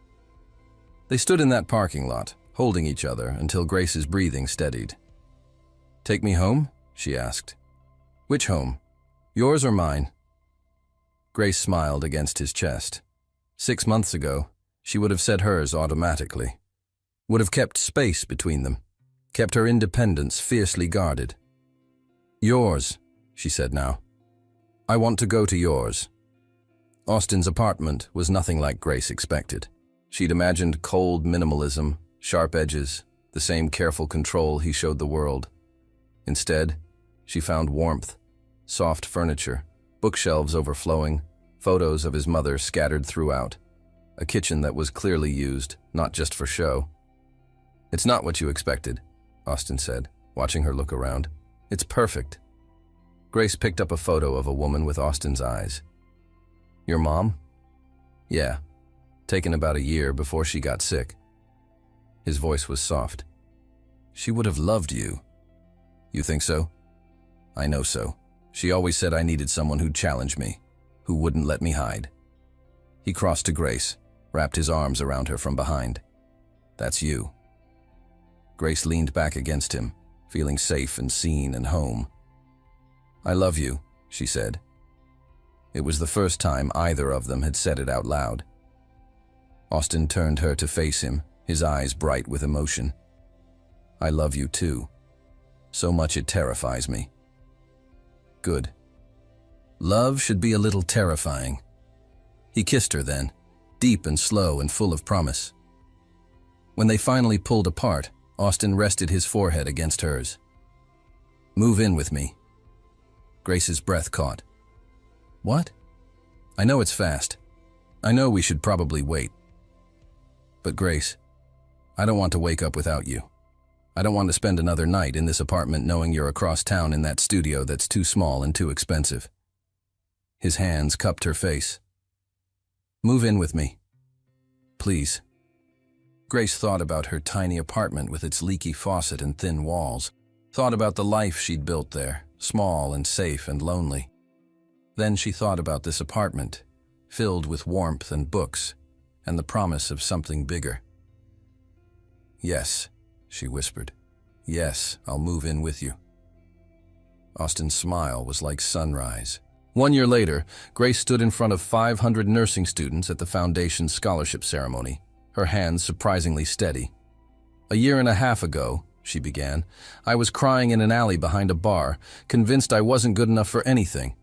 They stood in that parking lot, holding each other until Grace's breathing steadied. Take me home? She asked. Which home? Yours or mine? Grace smiled against his chest. 6 months ago, she would have said hers automatically. Would have kept space between them, kept her independence fiercely guarded. Yours, she said now. I want to go to yours. Austin's apartment was nothing like Grace expected. She'd imagined cold minimalism, sharp edges, the same careful control he showed the world. Instead, she found warmth, soft furniture, bookshelves overflowing, photos of his mother scattered throughout, a kitchen that was clearly used, not just for show. It's not what you expected, Austin said, watching her look around. It's perfect. Grace picked up a photo of a woman with Austin's eyes. Your mom? Yeah, taken about a year before she got sick. His voice was soft. She would have loved you. You think so? I know so. She always said I needed someone who'd challenge me, who wouldn't let me hide. He crossed to Grace, wrapped his arms around her from behind. That's you. Grace leaned back against him, feeling safe and seen and home. I love you, she said. It was the first time either of them had said it out loud. Austin turned her to face him, his eyes bright with emotion. I love you too. So much it terrifies me. Good. Love should be a little terrifying. He kissed her then, deep and slow and full of promise. When they finally pulled apart, Austin rested his forehead against hers. Move in with me. Grace's breath caught. What? I know it's fast. I know we should probably wait. But Grace, I don't want to wake up without you. I don't want to spend another night in this apartment knowing you're across town in that studio that's too small and too expensive. His hands cupped her face. Move in with me. Please. Grace thought about her tiny apartment with its leaky faucet and thin walls, thought about the life she'd built there, small and safe and lonely. Then she thought about this apartment, filled with warmth and books, and the promise of something bigger. Yes, she whispered. Yes, I'll move in with you. Austin's smile was like sunrise. 1 year later, Grace stood in front of 500 nursing students at the Foundation's scholarship ceremony, her hands surprisingly steady. "A year and a half ago," she began, "I was crying in an alley behind a bar, convinced I wasn't good enough for anything.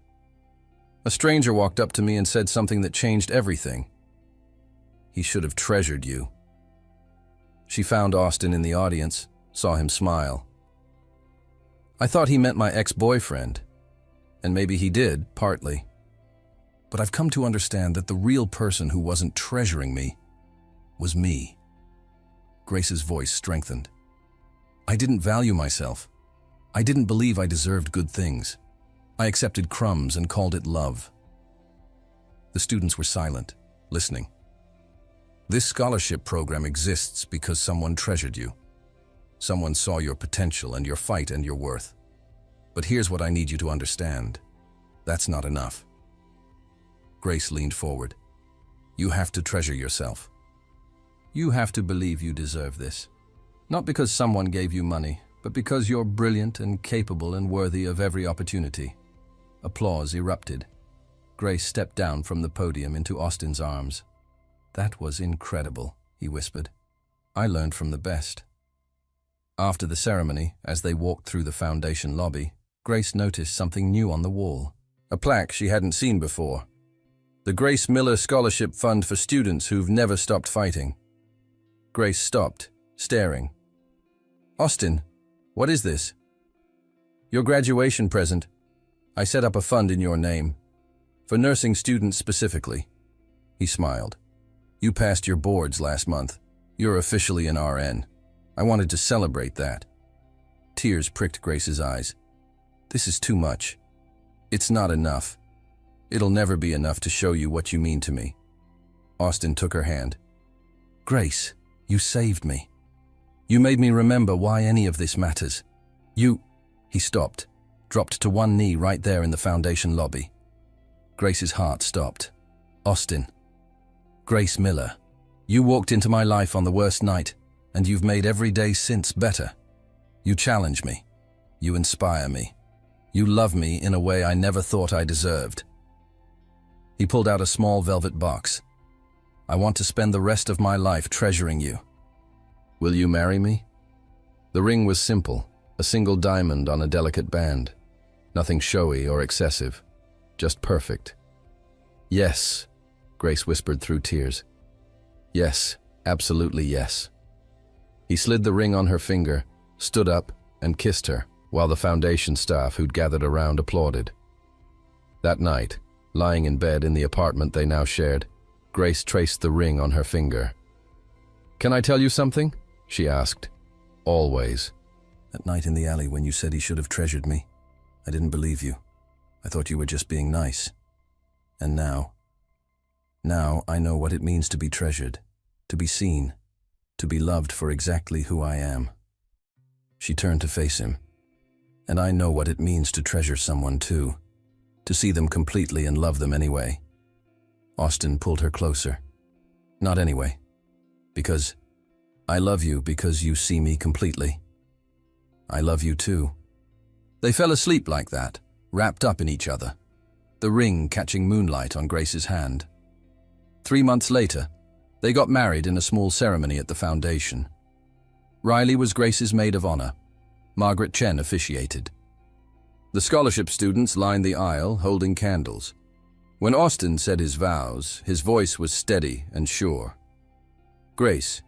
A stranger walked up to me and said something that changed everything. He should have treasured you." She found Austin in the audience, saw him smile. "I thought he meant my ex-boyfriend. And maybe he did, partly. But I've come to understand that the real person who wasn't treasuring me was me." Grace's voice strengthened. "I didn't value myself. I didn't believe I deserved good things. I accepted crumbs and called it love." The students were silent, listening. "This scholarship program exists because someone treasured you. Someone saw your potential and your fight and your worth. But here's what I need you to understand. That's not enough." Grace leaned forward. "You have to treasure yourself. You have to believe you deserve this. Not because someone gave you money, but because you're brilliant and capable and worthy of every opportunity." Applause erupted. Grace stepped down from the podium into Austin's arms. "That was incredible," he whispered. "I learned from the best." After the ceremony, as they walked through the Foundation lobby, Grace noticed something new on the wall. A plaque she hadn't seen before. "The Grace Miller Scholarship Fund for Students Who've Never Stopped Fighting." Grace stopped, staring. "Austin, what is this?" "Your graduation present. I set up a fund in your name. For nursing students specifically." He smiled. "You passed your boards last month. You're officially an RN. I wanted to celebrate that." Tears pricked Grace's eyes. "This is too much. It's not enough. It'll never be enough to show you what you mean to me." Austin took her hand. "Grace, you saved me. You made me remember why any of this matters. You—" He stopped, dropped to one knee right there in the Foundation lobby. Grace's heart stopped. "Austin, Grace Miller, you walked into my life on the worst night, and you've made every day since better. You challenge me. You inspire me. You love me in a way I never thought I deserved." He pulled out a small velvet box. "I want to spend the rest of my life treasuring you. Will you marry me?" The ring was simple, a single diamond on a delicate band. Nothing showy or excessive, just perfect. "Yes," Grace whispered through tears. "Yes, absolutely yes." He slid the ring on her finger, stood up, and kissed her, while the Foundation staff who'd gathered around applauded. That night, lying in bed in the apartment they now shared, Grace traced the ring on her finger. "Can I tell you something?" she asked. "Always." "That night in the alley when you said he should have treasured me, I didn't believe you. I thought you were just being nice. And now I know what it means to be treasured, to be seen, to be loved for exactly who I am." She turned to face him. "And I know what it means to treasure someone too, to see them completely and love them anyway." Austin pulled her closer. "Not anyway. Because I love you because you see me completely. I love you too." They fell asleep like that, wrapped up in each other, the ring catching moonlight on Grace's hand. 3 months later, they got married in a small ceremony at the Foundation. Riley was Grace's maid of honor. Margaret Chen officiated. The scholarship students lined the aisle, holding candles. When Austin said his vows, his voice was steady and sure. "Grace,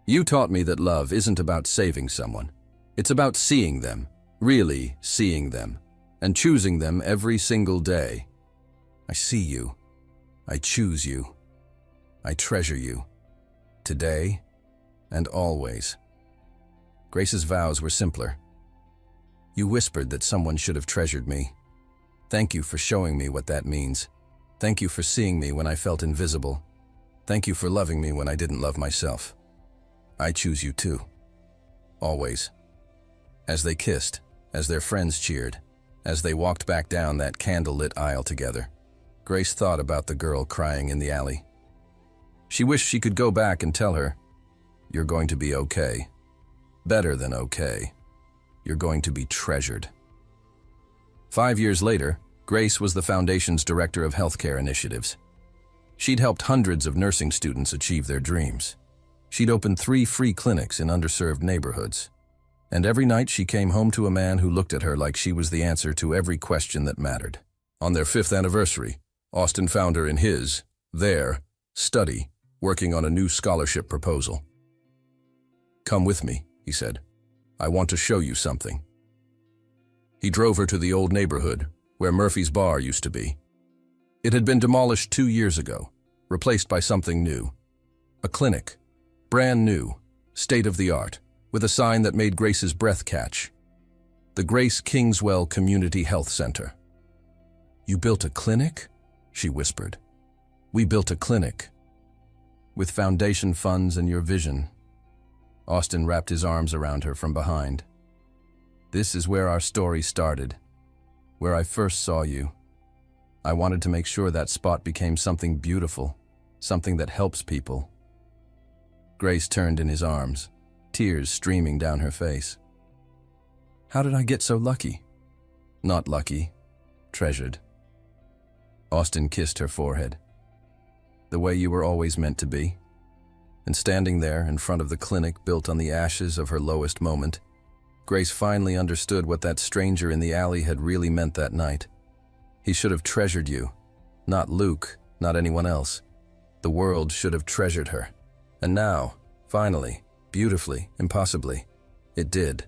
you taught me that love isn't about saving someone. It's about seeing them, really seeing them, and choosing them every single day. I see you. I choose you. I treasure you. Today and always. Grace's vows were simpler. You whispered that someone should have treasured me. Thank you for showing me what that means. Thank you for seeing me when I felt invisible. Thank you for loving me when I didn't love myself. I choose you too. Always. As they kissed, as their friends cheered, as they walked back down that candle-lit aisle together, Grace thought about the girl crying in the alley. She wished she could go back and tell her, "You're going to be okay. Better than okay. You're going to be treasured." 5 years later, Grace was the Foundation's Director of Healthcare Initiatives. She'd helped hundreds of nursing students achieve their dreams. She'd opened 3 free clinics in underserved neighborhoods. And every night she came home to a man who looked at her like she was the answer to every question that mattered. On their 5th anniversary, Austin found her in their study, working on a new scholarship proposal. "Come with me," he said. "I want to show you something." He drove her to the old neighborhood, where Murphy's Bar used to be. It had been demolished 2 years ago, replaced by something new. A clinic, brand new, state-of-the-art, with a sign that made Grace's breath catch. The Grace Kingswell Community Health Center. "You built a clinic?" she whispered. "We built a clinic. With foundation funds and your vision." Austin wrapped his arms around her from behind. "This is where our story started, where I first saw you. I wanted to make sure that spot became something beautiful, something that helps people." Grace turned in his arms, tears streaming down her face. "How did I get so lucky?" "Not lucky, treasured." Austin kissed her forehead. "The way you were always meant to be." And standing there in front of the clinic built on the ashes of her lowest moment, Grace finally understood what that stranger in the alley had really meant that night. He should have treasured you. Not Luke, not anyone else. The world should have treasured her. And now, finally, beautifully, impossibly, it did.